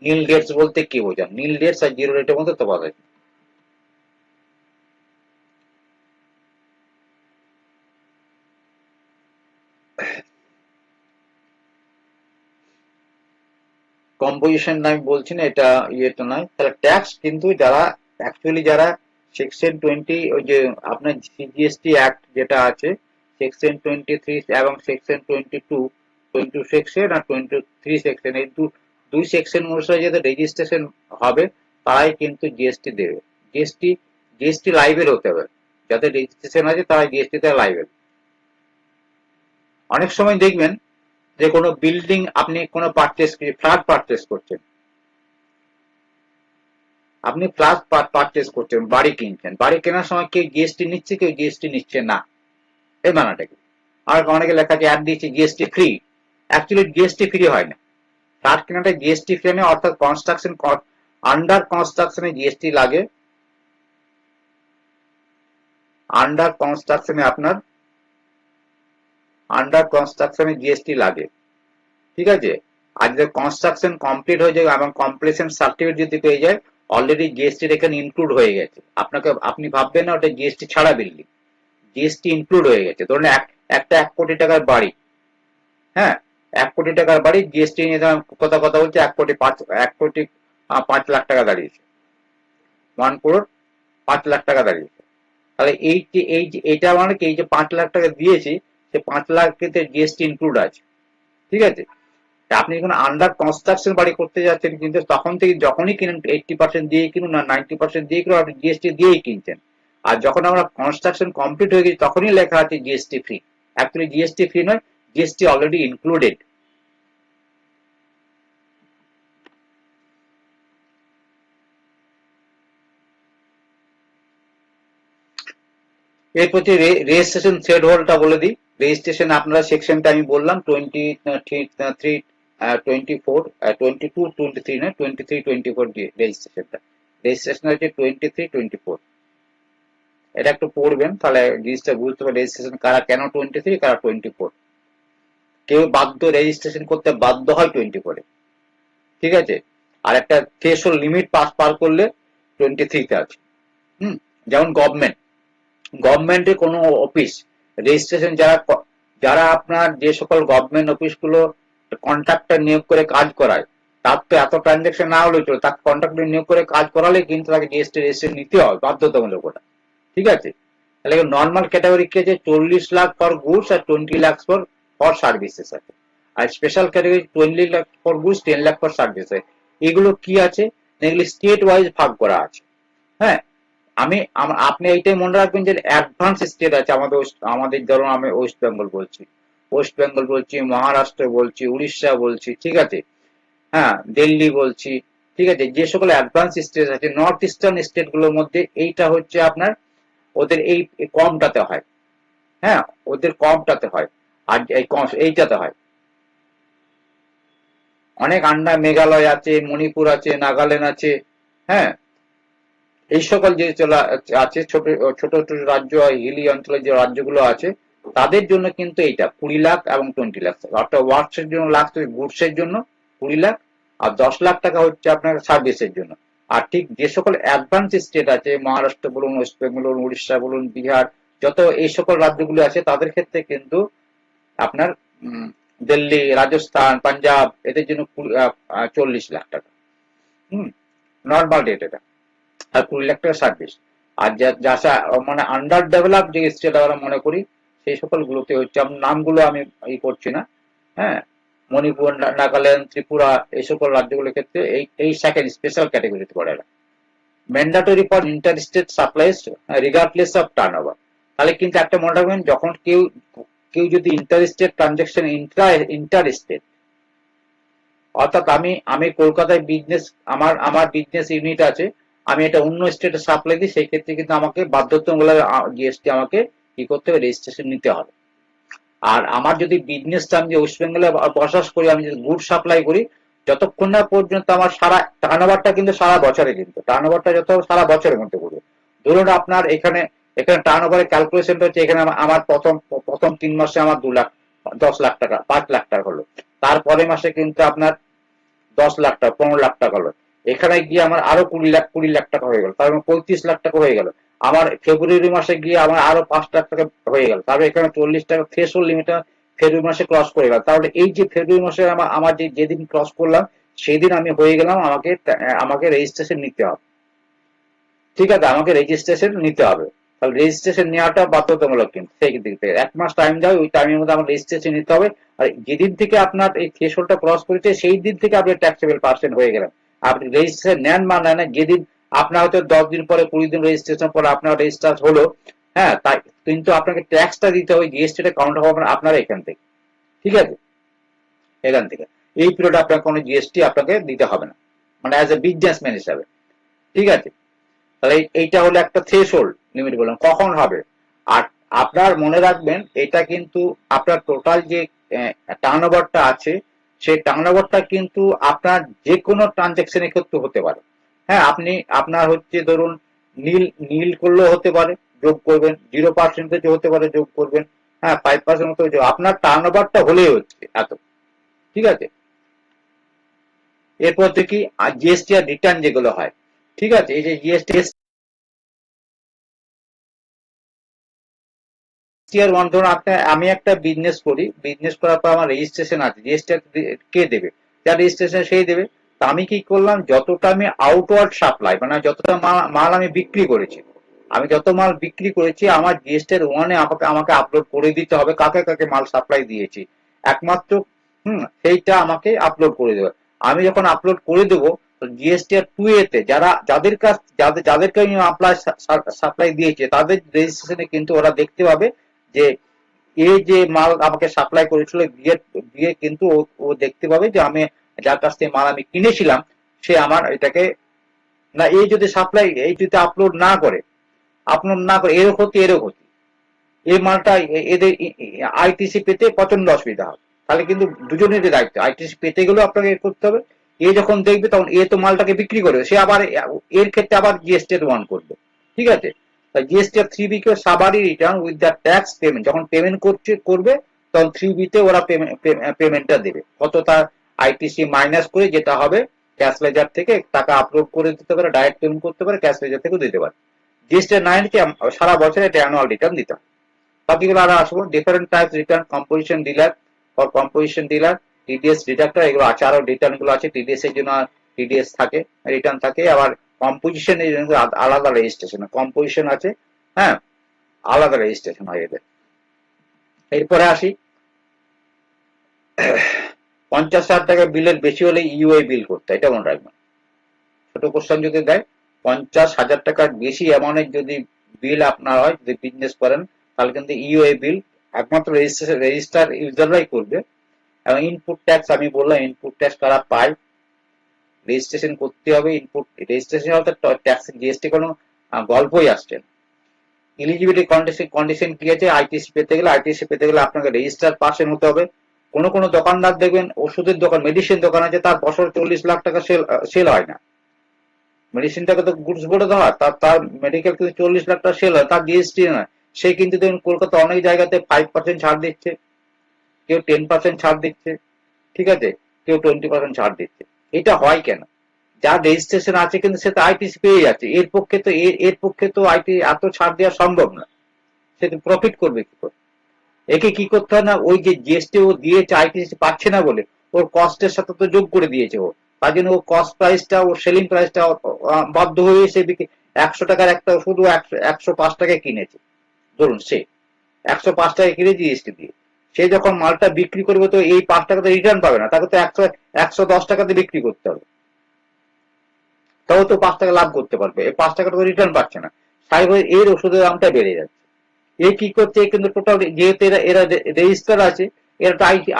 নীল ডেটস বলতে কি বোঝান, নীল ডেটস আর জিরো রেটের মধ্যে তফাৎ আছে। কম্পোজিশন আমি বলছি না, এটা ইয়েটা নয়, তাহলে ট্যাক্স কিন্তু যারা অ্যাকচুয়ালি যারা সেকশন 20, ওই যে আপনার জিএসটি অ্যাক্ট যেটা আছে, সেকশন 23 এবং সেকশন 22 সেকশন আর 23 সেকশন, এই দুই সেকশন অনুসারে যাদের রেজিস্ট্রেশন হবে তারাই কিন্তু জিএসটি দেবে। জিএসটি জিএসটি লাইভেল হতে হবে, যাদের রেজিস্ট্রেশন আছে তারা জিএসটি তে লাইভেল। অনেক সময় দেখবেন যে কোনো বিল্ডিং আপনি কোনো ফ্ল্যাট পারচেস করছেন, আপনি ফ্ল্যাট পারচেস করছেন, বাড়ি কিনছেন, বাড়ি কেনার সময় কেউ জিএসটি নিচ্ছে, কেউ জিএসটি নিচ্ছে না, এই মানাটা কি? আর অনেকে লেখা আছে অ্যাড দিচ্ছে GST free, actually GST free হয় না। ফ্ল্যাট কেনাটা জিএসটি ফ্রি নেই, অর্থাৎ কনস্ট্রাকশন, আন্ডার কনস্ট্রাকশনে জিএসটি লাগে, আন্ডার কনস্ট্রাকশনে আপনার আন্ডার কনস্ট্রাকশনে জিএসটি লাগে, ঠিক আছে। আর যদি কনস্ট্রাকশন কমপ্লিট হয়ে যায় এবং কমপ্লিশন সার্টিফিকেট যদি পেয়ে যায়, অলরেডি জিএসটি এখানে ইনক্লুড হয়ে গেছে, আপনি ভাববেন না ওটা জিএসটি ছাড়া বিল্ডিং, জিএসটি ইনক্লুড হয়ে গেছে। ধরুন একটা 1 কোটি টাকার বাড়ি, হ্যাঁ, 1 কোটি টাকার বাড়ি, জিএসটি নিয়ে কথা কথা বলছে 1 কোটি 5 লাখ টাকা দাঁড়িয়েছে, 1 crore 5 লাখ টাকা দাঁড়িয়েছে। তাহলে এইটা মানে কি, এই যে 5 লাখ টাকা দিয়েছি, সে 5 লাখেতে জিএসটি ইনক্লুড আছে, ঠিক আছে। আপনি যখন আন্ডার কনস্ট্রাকশন বাড়ি করতে যাচ্ছেন, কিন্তু তখন থেকে যখনই কিনেন 80% দিয়ে কিনুন না 90% দিয়ে কিনুন, আপনি জিএসটি দিয়েই কিনছেন। আর যখন আমরা কনস্ট্রাকশন কমপ্লিট হয়ে গেছে তখনই লেখা আছে GST free, actually GST free নয়, জিএসটি অলরেডি ইনক্লুডেড। এরপর যে রেজিস্ট্রেশন থ্রেড হোল্ডটা বলে দিই। রেজিস্ট্রেশন আপনারা সেকশনটা আমি বললাম 22, 23 না 23, 24 দিয়ে রেজিস্ট্রেশনটা, রেজিস্ট্রেশন হচ্ছে 23, 24। এটা একটু পড়বেন, তাহলে জিনিসটা বুঝতে পারবেন রেজিস্ট্রেশন কারা, কেন 23, কারা 24। কেউ রেজিস্ট্রেশন করতে বাধ্য হয় 24-এ, ঠিক আছে। আর একটা থ্রেশহোল্ড লিমিট পার করলে 23-তে আছে। যেমন গভর্নমেন্টের কোনো অফিস রেজিস্ট্রেশন, যারা আপনার যে সকল গভর্নমেন্ট অফিসগুলো কন্ট্রাক্টর নিয়োগ করে কাজ করায়, তার তো এত ট্রানজাকশন না হলেও চলে, তাকে কন্ট্রাক্টর নিয়োগ করে কাজ করালে কিন্তু তাকে জিএসটি রেজিস্ট্রেশন নিতে হয় বাধ্যতামূলক, ওটা ঠিক আছে। তাহলে নর্মাল ক্যাটাগরি কি আছে, 40 লাখ ফর গুডস আর 20 লাখ ফর সার্ভিসেস আছে। আর special category 20 lakh for goods, 10 lakh for services. এগুলো কি আছে, এগুলো স্টেট ওয়াইজ ভাগ করা আছে। হ্যাঁ, আপনি এইটাই মনে রাখবেন যে অ্যাডভান্স স্টেট আছে আমাদের ধরুন আমি ওয়েস্ট বেঙ্গল বলছি, মহারাষ্ট্র বলছি, উড়িষ্যা বলছি, ঠিক আছে। হ্যাঁ, দিল্লি বলছি, ঠিক আছে। যে সকল অ্যাডভান্স স্টেট আছে, নর্থ ইস্টার্ন স্টেট গুলোর মধ্যে এইটা হচ্ছে আপনার, ওদের এই কমটাতে হয়, হ্যাঁ, ওদের কমটাতে হয়, আর এইটাতে হয়। অনেক আন্ডার মেঘালয় আছে, মণিপুর আছে, নাগাল্যান্ড আছে, হ্যাঁ, এই সকল যে আছে ছোট ছোট ছোট রাজ্য, হিলি অঞ্চলের যে রাজ্যগুলো আছে, তাদের জন্য কিন্তু এইটা 20 লাখ এবং 20 লাখ, অর্থাৎ ওয়ার্কস এর জন্য লাখ, গুডস এর জন্য 20 লাখ, আর 10 লাখ টাকা হচ্ছে আপনার সার্ভিসের জন্য। আর ঠিক যে সকল অ্যাডভান্স স্টেট আছে, মহারাষ্ট্র বলুন, ওয়েস্ট বেঙ্গল বলুন, উড়িষ্যা বলুন, বিহার, যত এই সকল রাজ্যগুলো আছে তাদের ক্ষেত্রে কিন্তু আপনার দিল্লি, রাজস্থান, পাঞ্জাব, এদের জন্য 40 লাখ টাকা, নর্মাল রেট এটা, আর 20 লাখ টাকা সার্ভিস। আর মানে আন্ডার ডেভেলপ যে স্টেট আমরা মনে করি, সেই সকল গুলোতে হচ্ছে, নামগুলো আমি করছি না, হ্যাঁ, মণিপুর, নাগাল্যান্ড, ত্রিপুরা, এই সকল রাজ্যগুলোর ক্ষেত্রে এই সেকেন্ড স্পেশাল ক্যাটাগরিতে পড়ে না। Mandatory for inter state supplies regardless of turn over. তাহলে কিন্তু একটা মনে রাখবেন, যখন কেউ যদি inter state transaction, inter state, অর্থাৎ আমি কলকাতায় বিজনেস, আমার বিজনেস ইউনিট আছে, আমি এটা অন্য স্টেটে সাপ্লাই দিই, সেই ক্ষেত্রে কিন্তু আমাকে বাধ্যতামূলক জিএসটি আমাকে কি করতে হবে, রেজিস্ট্রেশন নিতে হবে। আর আমার যদি বিজনেসটা আমি ওয়েস্ট বেঙ্গলে বসবাস করি, আমি যদি গুড সাপ্লাই করি, যতক্ষণ না পর্যন্ত আমার সারা টার্নওভারটা কিন্তু সারা বছরে, কিন্তু টার্নওভারটা যত সারা বছরের মধ্যে করবে। ধরুন আপনার এখানে এখানে টার্নওভারের ক্যালকুলেশনটা হচ্ছে, এখানে আমার প্রথম প্রথম 3 মাসে আমার 2 লাখ 10 লাখ টাকা 5 লাখ টাকা হলো, তারপরে মাসে কিন্তু আপনার 10 লাখ টাকা 15 লাখ টাকা হলো, এখানে গিয়ে আমার আরো 20 লাখ টাকা হয়ে গেল, তার মানে 35 লাখ টাকা হয়ে গেল। আমার ফেব্রুয়ারি মাসে গিয়ে আমার আরো 5 লাখ টাকা হয়ে গেল, তারপরে এখানে 40 টাকা থ্রেশহোল্ড লিমিট ফেব্রুয়ারি মাসে ক্রস করে গেল। তাহলে এই যে ফেব্রুয়ারি মাসে আমার যেদিন ক্রস করলাম সেই দিন আমি হয়ে গেলাম, আমাকে আমাকে রেজিস্ট্রেশন নিতে হবে। ঠিক আছে, আমাকে রেজিস্ট্রেশন নিতে হবে। তাহলে রেজিস্ট্রেশন নেওয়াটা বাধ্যতামূলক, কিন্তু সেই দিক থেকে 1 মাস টাইম দেয়, ওই টাইমের মধ্যে আমার রেজিস্ট্রেশন নিতে হবে। আর যেদিন থেকে আপনার এই থ্রেশহোল্ডটা ক্রস করেছে সেই দিন থেকে আপনি ট্যাক্সেবল পার্সন হয়ে গেলেন। আপনি রেজিস্ট্রেশন নেন বা নেন না, যেদিন আপনার হয়তো 10 দিন পরে 20 দিন রেজিস্ট্রেশন পরে আপনার রেজিস্টার হলো, হ্যাঁ, তাই কিন্তু আপনাকে ট্যাক্সটা দিতে হবে, জিএসটিটা কাউন্ট হবে আপনার এখান থেকে। ঠিক আছে, এখান থেকে এই পিরিয়ডে আপনার কোনো জিএসটি আপনাকে দিতে হবে না, মানে অ্যাজ এ বিজনেসম্যান হিসাবে। ঠিক আছে, তাহলে এইটা হলো একটা থ্রেশহোল্ড লিমিট বললাম, কখন হবে। আর আপনার মনে রাখবেন, এটা কিন্তু আপনার টোটাল যে টার্নওভারটা আছে, সেই টার্নওভারটা কিন্তু আপনার যে কোনো ট্রানজেকশনের ক্ষেত্রে হতে পারে। হ্যাঁ, আপনি আপনার হচ্ছে ধরুন নীল নীল করলেও হতে পারে, যোগ করবেন, 0% হতে পারে, যোগ করবেন, হ্যাঁ 5% মতো, আপনার টার্নওভারটা হলেই হচ্ছে এত। ঠিক আছে, এরপর থেকে জিএসটি আর রিটার্ন যেগুলো হয়, ঠিক আছে, এই যে জিএসটি টিয়ার ওয়ান, ধরুন আমি একটা বিজনেস করি, বিজনেস করার পর আমার রেজিস্ট্রেশন আছে, জিএসটি কে দেবে, যার রেজিস্ট্রেশন সেই দেবে। তা আমি কি করলাম, যতটা আমি আউটওয়ার্ড সাপ্লাই, মানে যতটা মাল আমি বিক্রি করেছি, আমি যত মাল বিক্রি করেছি আমার জিএসটি ওয়ানে আমাকে আমাকে আপলোড করে দিতে হবে, কাকে কাকে মাল সাপ্লাই দিয়েছি একমাত্র। সেইটা আমাকে আপলোড করে দেবে। আমি যখন আপলোড করে দেবো, জিএসটি আর 2A-তে যাদেরকে আমি সাপ্লাই দিয়েছি তাদের রেজিস্ট্রেশনে কিন্তু ওরা দেখতে পাবে যে এই যে মাল আমাকে সাপ্লাই করেছিল, বিয়ে কিন্তু ও দেখতে পাবে যে আমি যার কাছ থেকে মাল আমি কিনেছিলাম, সে আমার এটাকে, না এই যদি সাপ্লাই এই যদি আপলোড না করে এরও ক্ষতি এরও ক্ষতি, এই মালটা এদের আইটিসি পেতে প্রচন্ড অসুবিধা হবে। তাহলে কিন্তু দুজনেরই দায়িত্ব, আইটিসি পেতে গেলেও আপনাকে করতে হবে, এ যখন দেখবে তখন এ তো মালটাকে বিক্রি করবে, সে আবার এর ক্ষেত্রে আবার জিএসটি ওয়ান করবে। ঠিক আছে, জিএসটি আর 3B কে সাবারি return with the tax payment, যখন পেমেন্ট করবে তখন 3B-তে ওরা পেমেন্টটা দেবে, কত তার আইটিসি মাইনাস করে যেটা হবে ক্যাশ লেজার থেকে টাকা আপলোড করে দিতে পারে, ডাইরেক্ট পেমেন্ট করতে পারে, ক্যাশ লেজার থেকেও দিতে পারে। জিএসটি 9-কে সারা বছরে এটা অ্যানুয়াল রিটার্ন দিতে হবে। বাকিগুলো আরো আসবো, different types return, composition dealer for composition dealer, TDS deductor, এগুলো আছে, আরো রিটার্ন গুলো আছে। টিডিএস এর জন্য টিডিএস থাকে, রিটার্ন থাকে, আবার কম্পোজিশন এর জন্য আলাদা রেজিস্ট্রেশন, কম্পোজিশন আছে, হ্যাঁ, আলাদা রেজিস্ট্রেশন হয় এদের। এরপরে আসি, 50,000 টাকা বিলের বেশি হলে ইউআই বিল করতে, এটা মনে রাখবেন। ছোট কোশ্চেন যদি দেয়, 50,000 টাকার বেশি অ্যামাউন্টের যদি বিল আপনার হয়, যদি বিজনেস করেন, তাহলে কিন্তু ইউআই বিল একমাত্র রেজিস্টার ইউজাররাই করবে। এবং ইনপুট ট্যাক্স আমি বললাম, ইনপুট ট্যাক্স তারা পায়, রেজিস্ট্রেশন করতে হবে। ইনপুট রেজিস্ট্রেশন হতে ট্যাক্স জিএসটি কোনো গল্পই আসছে না। এলিজিবিলিটি কন্ডিশন কি আছে, আইটিসি পেতে গেলে আপনাকে রেজিস্টার পার্সন হতে হবে। কোনো দোকানদার দেখবেন, ওষুধের দোকান, মেডিসিন দোকান আছে, তার বছর 40 লাখ টাকা সেল হয় না, মেডিসিনটাকে তো গুডস বলে দেওয়া, তার মেডিকেল কিন্তু 40 লাখ টাকা সেল হয়, তার জিএসটি নয়। সে কিন্তু দেখুন কলকাতা অনেক জায়গাতে 5% ছাড় দিচ্ছে, কেউ 10% ছাড় দিচ্ছে, ঠিক আছে, কেউ 20% ছাড় দিচ্ছে। এটা হয় কেন? যার রেজিস্ট্রেশন আছে কিন্তু সে তো আইটিসি পেয়ে যাচ্ছে, এর পক্ষে তো আইটি এত ছাড় দেওয়া সম্ভব না, সে তো প্রফিট করবে কি করে। একে কি করতে হয় না, ওই যে জিএসটি ও দিয়েছে আইটিসি পাচ্ছে না বলে ওর কস্টের সাথে তো যোগ করে দিয়েছে ও, তার জন্য ও কস্ট প্রাইসটা, ওর সেলিং প্রাইসটা বাধ্য হয়ে সে 100 টাকার একটা ওষুধ 105 টাকায় কিনেছে, ধরুন সে 105 টাকায় কিনে জিএসটি দিয়ে, সে যখন মালটা বিক্রি করবে তো এই 5 টাকাতে রিটার্ন পাবে না, তাকে তো 110 টাকাতে বিক্রি করতে হবে, তাও তো 5 টাকা লাভ করতে পারবে, এই 5 টাকা তো রিটার্ন পাচ্ছে না, সাইবার এর ওষুধের দামটা বেড়ে যাচ্ছে। এ কি করছে, কিন্তু টোটাল যেহেতু এরা রেজিস্টার আছে, এরা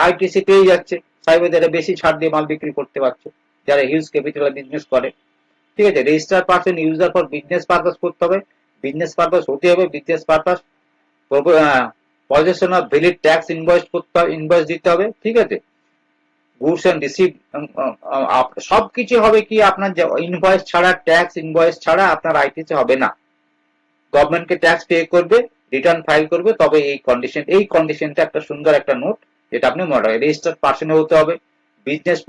আইটিসি পেয়ে যাচ্ছে, সাইবার এরা বেশি ছাড় দিয়ে মাল বিক্রি করতে পারছে, যারা হিউজ ক্যাপিটাল বিজনেস করে। ঠিক আছে। Register person user for business purpose করতে হবে, বিজনেস পারপাস হতে হবে, business purpose possession of valid tax invoice করতে হবে, ইনভয়েস দিতে হবে, ঠিক আছে। গুডস এন্ড রিসিভ সবকিছু হবে কি আপনার ইনভয়েস ছাড়া, ট্যাক্স ইনভয়েস ছাড়া আপনার আইটিসি হবে না। গভর্নমেন্টকে ট্যাক্স পে করবে, রিটার্ন ফাইল করবে, তবে এই কন্ডিশনটা একটা সুন্দর একটা নোট, যেটা আপনি মনে রাখবেন। রেজিস্টার্ড পার্সনে হতে হবে, বিজনেস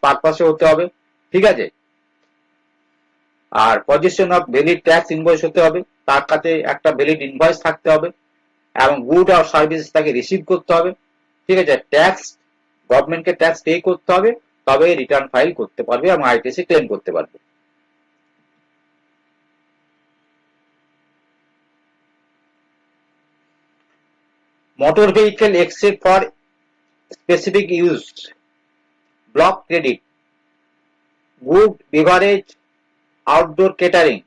পারপাসে হতে হবে, ঠিক আছে। আর position of valid tax invoice হতে হবে, তার কাছে একটা ভ্যালিড ইনভয়েস থাকতে হবে, এবং গুড আর সার্ভিস তাকে রিসিভ করতে হবে, ঠিক আছে। ট্যাক্স, গভর্নমেন্টকে ট্যাক্স পে করতে হবে, তবে রিটার্ন ফাইল করতে পারবে এবং আইটিসি ক্লেম করতে পারবে। Motor vehicle except for specific use, block credit, good beverage, outdoor catering,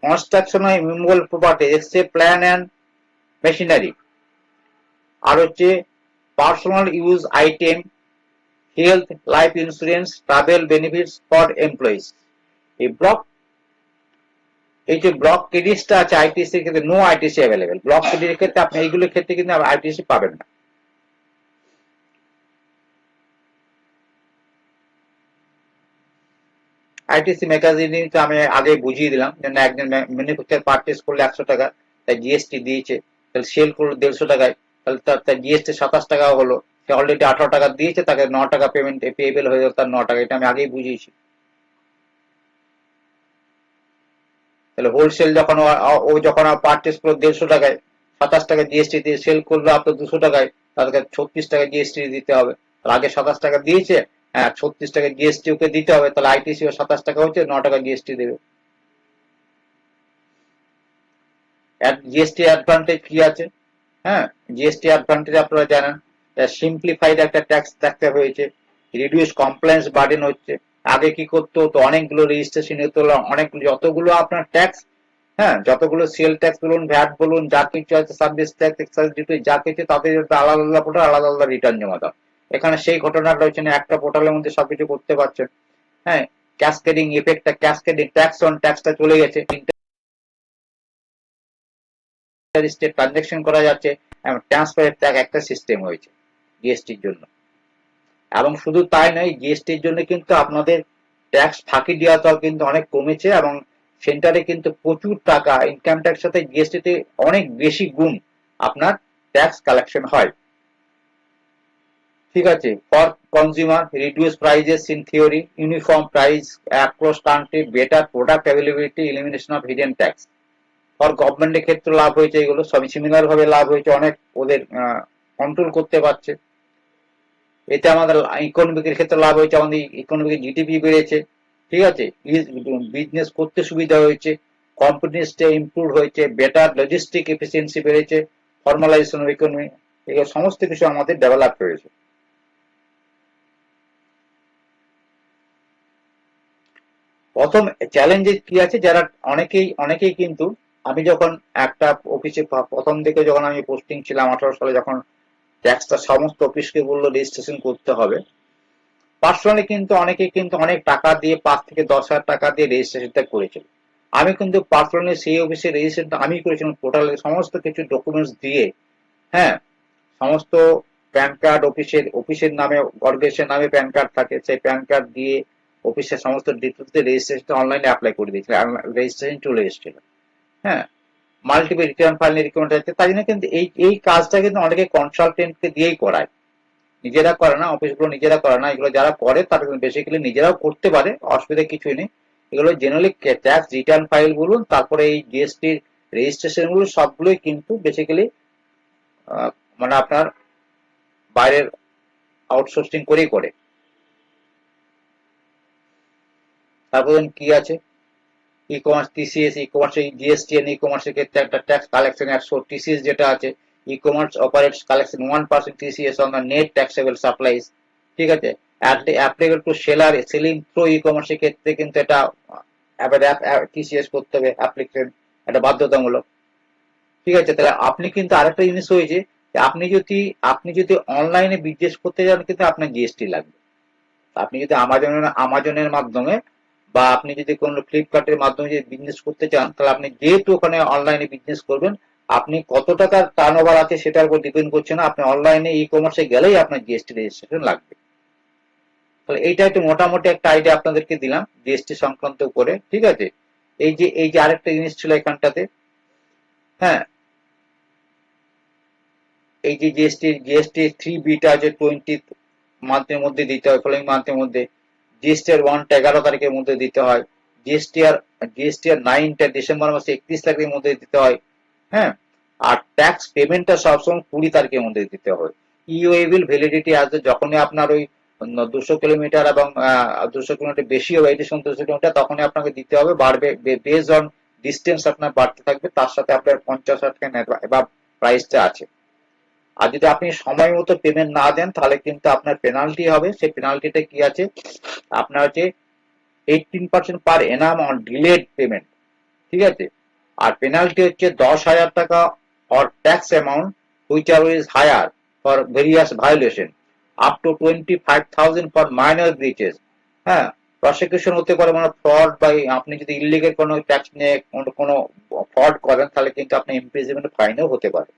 construction of immovable property except plan and machinery, আর হচ্ছে personal use item, health, life insurance, travel benefits for employees. এই যে block ক্রেডিটটা আছে ITC এর ক্ষেত্রে no ITC available. Block ক্রেডিটের ক্ষেত্রে আপনি এইগুলোর ক্ষেত্রে কিন্তু আইটিসি পাবেন না। আইটিসি মেকানিজম আমি আগে বুঝিয়ে দিলাম, যেন একজন ম্যানুফ্যাকচার পারচেজ করলে 100 টাকা, তাই জিএসটি দিয়েছে, তাহলে সেল করলো 150 টাকায়, তাহলে তার জিএসটি 27 টাকা হলো, সে অলরেডি 18 টাকা দিয়েছে, তাকে 9 টাকা পেমেন্ট পেয়েবল হয়ে গেল, তার 9 টাকা। এটা আমি আগেই বুঝিয়েছি। তাহলে হোলসেল যখন ও যখন পারচেজ করলো 150 টাকায়, 27 টাকা জিএসটি দিয়ে সেল করলো আপনার 200 টাকায়, তাদেরকে 36 টাকা জিএসটি দিতে হবে। তাহলে আগে 27 টাকা দিয়েছে, 36 টাকা জিএসটি ওকে দিতে হবে, তাহলে আইটিসি 27 টাকা হচ্ছে, 9 টাকা জিএসটি দেবে। জিএসটি অ্যাডভান্টেজ কি আছে? হ্যাঁ, জিএসটি অ্যাডভান্টেজ আপনারা জানেন, সিম্পলিফাইড একটা ট্যাক্স থাকতে হয়েছে, রিডিউস কমপ্লায়েন্স বার্ডেন হচ্ছে। আগে কি করতে হতো, অনেকগুলো রেজিস্ট্রেশন হতো, অনেকগুলো যতগুলো আপনার ট্যাক্স, হ্যাঁ, যতগুলো সেল ট্যাক্স বলুন, ভ্যাট বলুন, যা কিছু আছে, সার্ভিস ট্যাক্স, এক্সাইজ ডিউটি, যা কিছু, তাদের আলাদা আলাদা পোর্টাল, আলাদা আলাদা রিটার্ন জমা দাও। এখানে সেই ঘটনাটা হচ্ছে না, একটা পোর্টালের মধ্যে সবকিছু করতে পারছেন। হ্যাঁ, ক্যাসকেডিং ইফেক্টটা, ক্যাসকেডিং ট্যাক্স অন ট্যাক্সটা চলে গেছে, স্টেট ট্রানজাকশন করা যাচ্ছে, এবং ট্রান্সপারেন্ট ট্যাক্স একটা সিস্টেম হয়েছে জিএসটির জন্য। এবং শুধু তাই নয়, জিএসটির জন্য কিন্তু আপনাদের ট্যাক্স ফাঁকি দেওয়াটাও কিন্তু অনেক কমেছে, এবং সেন্টারে কিন্তু প্রচুর টাকা ইনকাম ট্যাক্স সাথে জিএসটিতে অনেক বেশি গুণ আপনার ট্যাক্স কালেকশন হয়, ঠিক আছে। For consumer, reduce prices in theory, uniform price across country, better product availability, elimination of hidden tax. For গভর্নমেন্টের ক্ষেত্রে লাভ হয়েছে, এগুলো সবই সিমিলার ভাবে লাভ হয়েছে, অনেক ওদের কন্ট্রোল করতে পারছে। এতে আমাদের ইকোনমিকের ক্ষেত্রে লাভ হয়েছে, আমাদের ইকোনমিক জিডিপি বেড়েছে, ঠিক আছে। বিজনেস করতে সুবিধা হয়েছে, কম্পিটিশনটা ইমপ্রুভ হয়েছে, বেটার লজিস্টিক এফিসিয়েন্সি বেড়েছে, ফর্মালাইজেশন অফ ইকোনমি, এগুলো সমস্ত কিছু আমাদের ডেভেলপ হয়েছে। প্রথম চ্যালেঞ্জে কি আছে, যারা অনেকেই কিন্তু, আমি যখন একটা অফিসে প্রথম দিকে যখন আমি পোস্টিং ছিলাম 18 সালে, যখন ট্যাক্সটা সমস্ত অফিসকে বললো রেজিস্ট্রেশন করতে হবে, পার্সোনালি কিন্তু অনেকেই কিন্তু অনেক টাকা দিয়ে 5 থেকে 10,000 টাকা দিয়ে রেজিস্ট্রেশনটা করেছিল। আমি কিন্তু পার্সোনালি সেই অফিসে রেজিস্ট্রেশনটা আমি করেছিলাম, টোটালি সমস্ত কিছু ডকুমেন্টস দিয়ে। হ্যাঁ, সমস্ত প্যান কার্ড, অফিসের নামে, অর্গানাইজেশন নামে প্যান কার্ড থাকে, সেই প্যান কার্ড দিয়ে অফিসের সমস্ত ডিটেলস দিয়ে রেজিস্ট্রেশন অনলাইনে অ্যাপ্লাই করে দিয়েছিলাম, রেজিস্ট্রেশন চলে এসেছিল। হ্যাঁ, মাল্টিপল রিটার্ন ফাইল রিকমেন্ড আছে, তাই জন্য কিন্তু এই কাজটা কিন্তু অনেকে কনসালটেন্টকে দিয়েই করায়, নিজেরা করে না, অফিসগুলো নিজেরা করে না। এগুলো যারা করে তারা বেসিক্যালি নিজেরাও করতে পারে, অসুবিধা কিছুই নেই। এগুলো জেনারেলি ট্যাক্স রিটার্ন ফাইল বলুন, তারপরে এই জিএসটির রেজিস্ট্রেশন গুলো, সবগুলোই কিন্তু বেসিক্যালি মানে আপনার বাইরের আউটসোর্সিং করেই করে। তারপর কি আছে, e commerce, TCS, e commerce, GST and ই কমার্সের ক্ষেত্রে একটা ট্যাক্স কালেকশন 100, টিসিএস যেটা আছে, e commerce operates collection 1% TCS on the net taxable supplies, ঠিক আছে। Applicable to seller selling through ই কমার্সের ক্ষেত্রে কিন্তু এটা টিসিএস করতে হবে, অ্যাপ্লিকেশন এটা বাধ্যতামূলক, ঠিক আছে। তাহলে আপনি কিন্তু আরেকটা জিনিস হয়েছে, যে আপনি যদি অনলাইনে বিজনেস করতে যান, কিন্তু আপনার জিএসটি লাগবে। আপনি যদি আমাজনের মাধ্যমে বা আপনি যদি কোনো ফ্লিপকার্টের মাধ্যমে যদি বিজনেস করতে চান, তাহলে আপনি যেহেতু ওখানে অনলাইনে বিজনেস করবেন, আপনি কত টাকার টার্নওভার আছে সেটার উপর ডিপেন্ড করছে না, আপনি অনলাইনে ই কমার্সে গেলেই আপনার জিএসটি রেজিস্ট্রেশন লাগবে। তাহলে এইটা একটু মোটামুটি একটা আইডিয়া আপনাদেরকে দিলাম জিএসটি সংক্রান্ত করে, ঠিক আছে। এই যে আরেকটা জিনিস ছিল এখানটাতে, হ্যাঁ, এই যে জিএসটি 3B টা আছে 20 মান্থের মধ্যে দিতে হয়, ফলোইং মান্থের মধ্যে। জিএসটি আর 1টা 11 তারিখের মধ্যে দিতে হয়। জিএসটি আর 9টা ডিসেম্বর মাসে 31 তারিখের মধ্যে দিতে হয়। হ্যাঁ, আর ট্যাক্স পেমেন্টটা সবসময় 20 তারিখের মধ্যে দিতে হয়। ইওয়েবল ভ্যালিডিটি আছে যখনই আপনার ওই 200 কিলোমিটার এবং 200 কিলোমিটার বেশি হবে, 200 কিলোমিটার, তখনই আপনাকে দিতে হবে। বাড়বে বেসড অন ডিস্টেন্স আপনার বাড়তে থাকবে, তার সাথে আপনার 50 টাকা বা প্রাইসটা আছে। আর যদি আপনি সময় মতো পেমেন্ট না দেন, তাহলে কিন্তু আপনার পেনাল্টি হবে। সেই পেনাল্টিটা কি আছে, আপনার হচ্ছে 18% per annum on delayed payment, ঠিক আছে। আর পেনাল্টি হচ্ছে 10,000 টাকা or tax amount which are is higher for various violation, up to 25,000 for minor breaches. হ্যাঁ, প্রসিকিউশন হতে পারে, মানে ফ্রড, বা আপনি যদি ইলিগেল কোনো ট্যাক্স নিয়ে কোনো ফ্রড করেন, তাহলে কিন্তু আপনি ইমপ্রিজনমেন্ট ফাইনও হতে পারে।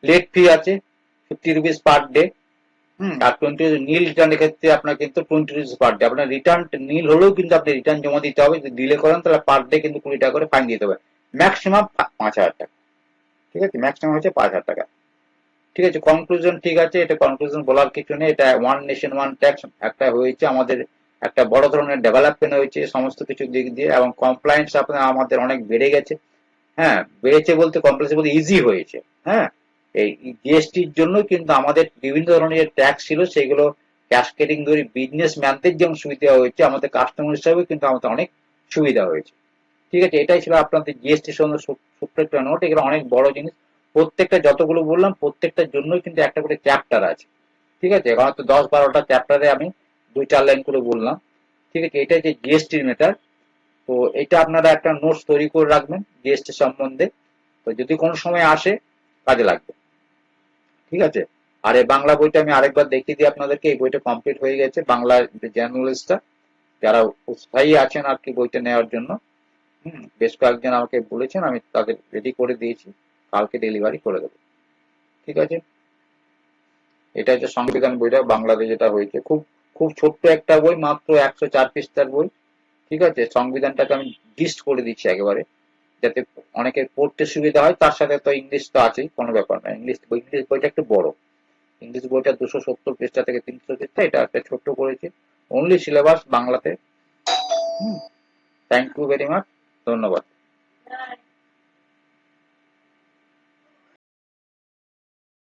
লেট ফি আছে 50 রুপিস পার ডে। আর 20 নীল রিটার্নের ক্ষেত্রে আপনার কিন্তু 20 রুপিস পার ডে। আপনার রিটার্ন নীল হলেও কিন্তু আপনি রিটার্ন জমা দিতে হবে। যদি ডিলে করেন তাহলে পার ডে কিন্তু 20 টাকা করে ফাইন দিতে হবে। ম্যাক্সিমাম 5,000 টাকা, ঠিক আছে। ম্যাক্সিমাম হচ্ছে 5,000 টাকা, ঠিক আছে। কনক্লুশন ঠিক আছে, এটা কনক্লুশন বলার কিছু নেই। এটা ওয়ান নেশন ওয়ান ট্যাক্স একটা হয়েছে, আমাদের একটা বড় ধরনের ডেভেলপমেন্ট হয়েছে সমস্ত কিছু দিক দিয়ে, এবং কমপ্লায়েন্স আপনার আমাদের অনেক বেড়ে গেছে। হ্যাঁ, বেড়েছে বলতে কমপ্লেক্স বলতে ইজি হয়েছে। হ্যাঁ, এই জিএসটির জন্য কিন্তু আমাদের বিভিন্ন ধরনের ট্যাক্স ছিল, সেগুলো ক্যাশকেটিং ধরে বিজনেস ম্যানদের যেমন সুবিধা হয়েছে, আমাদের কাস্টমার হিসাবে কিন্তু আমাদের অনেক সুবিধা হয়েছে, ঠিক আছে। এটাই ছিল আপনাদের জিএসটির সঙ্গে ছোট্ট একটা নোট। এগুলো অনেক বড় জিনিস, প্রত্যেকটা যতগুলো বললাম প্রত্যেকটার জন্যই কিন্তু একটা করে চ্যাপ্টার আছে, ঠিক আছে। হয়তো 10-12টা চ্যাপ্টারে আমি 2-4 লাইন করে বললাম, ঠিক আছে। এটা যে জিএসটির ম্যাটার, তো এটা আপনারা একটা নোটস তৈরি করে রাখবেন জিএসটি সম্বন্ধে, তো যদি কোনো সময় আসে কাজে লাগবে, ঠিক আছে। আর এই বাংলা বইটা আমি আরেকবার দেখিয়ে দিই আপনাদেরকে। এই বইটা কমপ্লিট হয়ে গেছে, বাংলা জার্নালিস্টটা যারা উৎসাহী আছেন আর কি বইটা নেওয়ার জন্য, বেশ কয়েকজন আমাকে বলেছেন, আমি তাদের রেডি করে দিয়েছি, কালকে ডেলিভারি করে দেবো, ঠিক আছে। এটা হচ্ছে সংবিধান বইটা বাংলাতে যেটা হয়েছে, খুব খুব ছোট্ট একটা বই, মাত্র 104 পৃষ্ঠার বই, ঠিক আছে। সংবিধানটাকে আমি লিস্ট করে দিচ্ছি একেবারে, যাতে অনেকের পড়তে সুবিধা হয়। তার সাথে তো ইংলিশ তো আছেই, কোনো ব্যাপার না। ইংলিশ বইটা একটু বড়, ইংলিশ বইটা 270 পৃষ্ঠা থেকে 300 পৃষ্ঠা, এটা একটা ছোট্ট করেছে। অনলি সিলেবাস বাংলাতে। থ্যাংক ইউ ভেরি মাচ, ধন্যবাদ।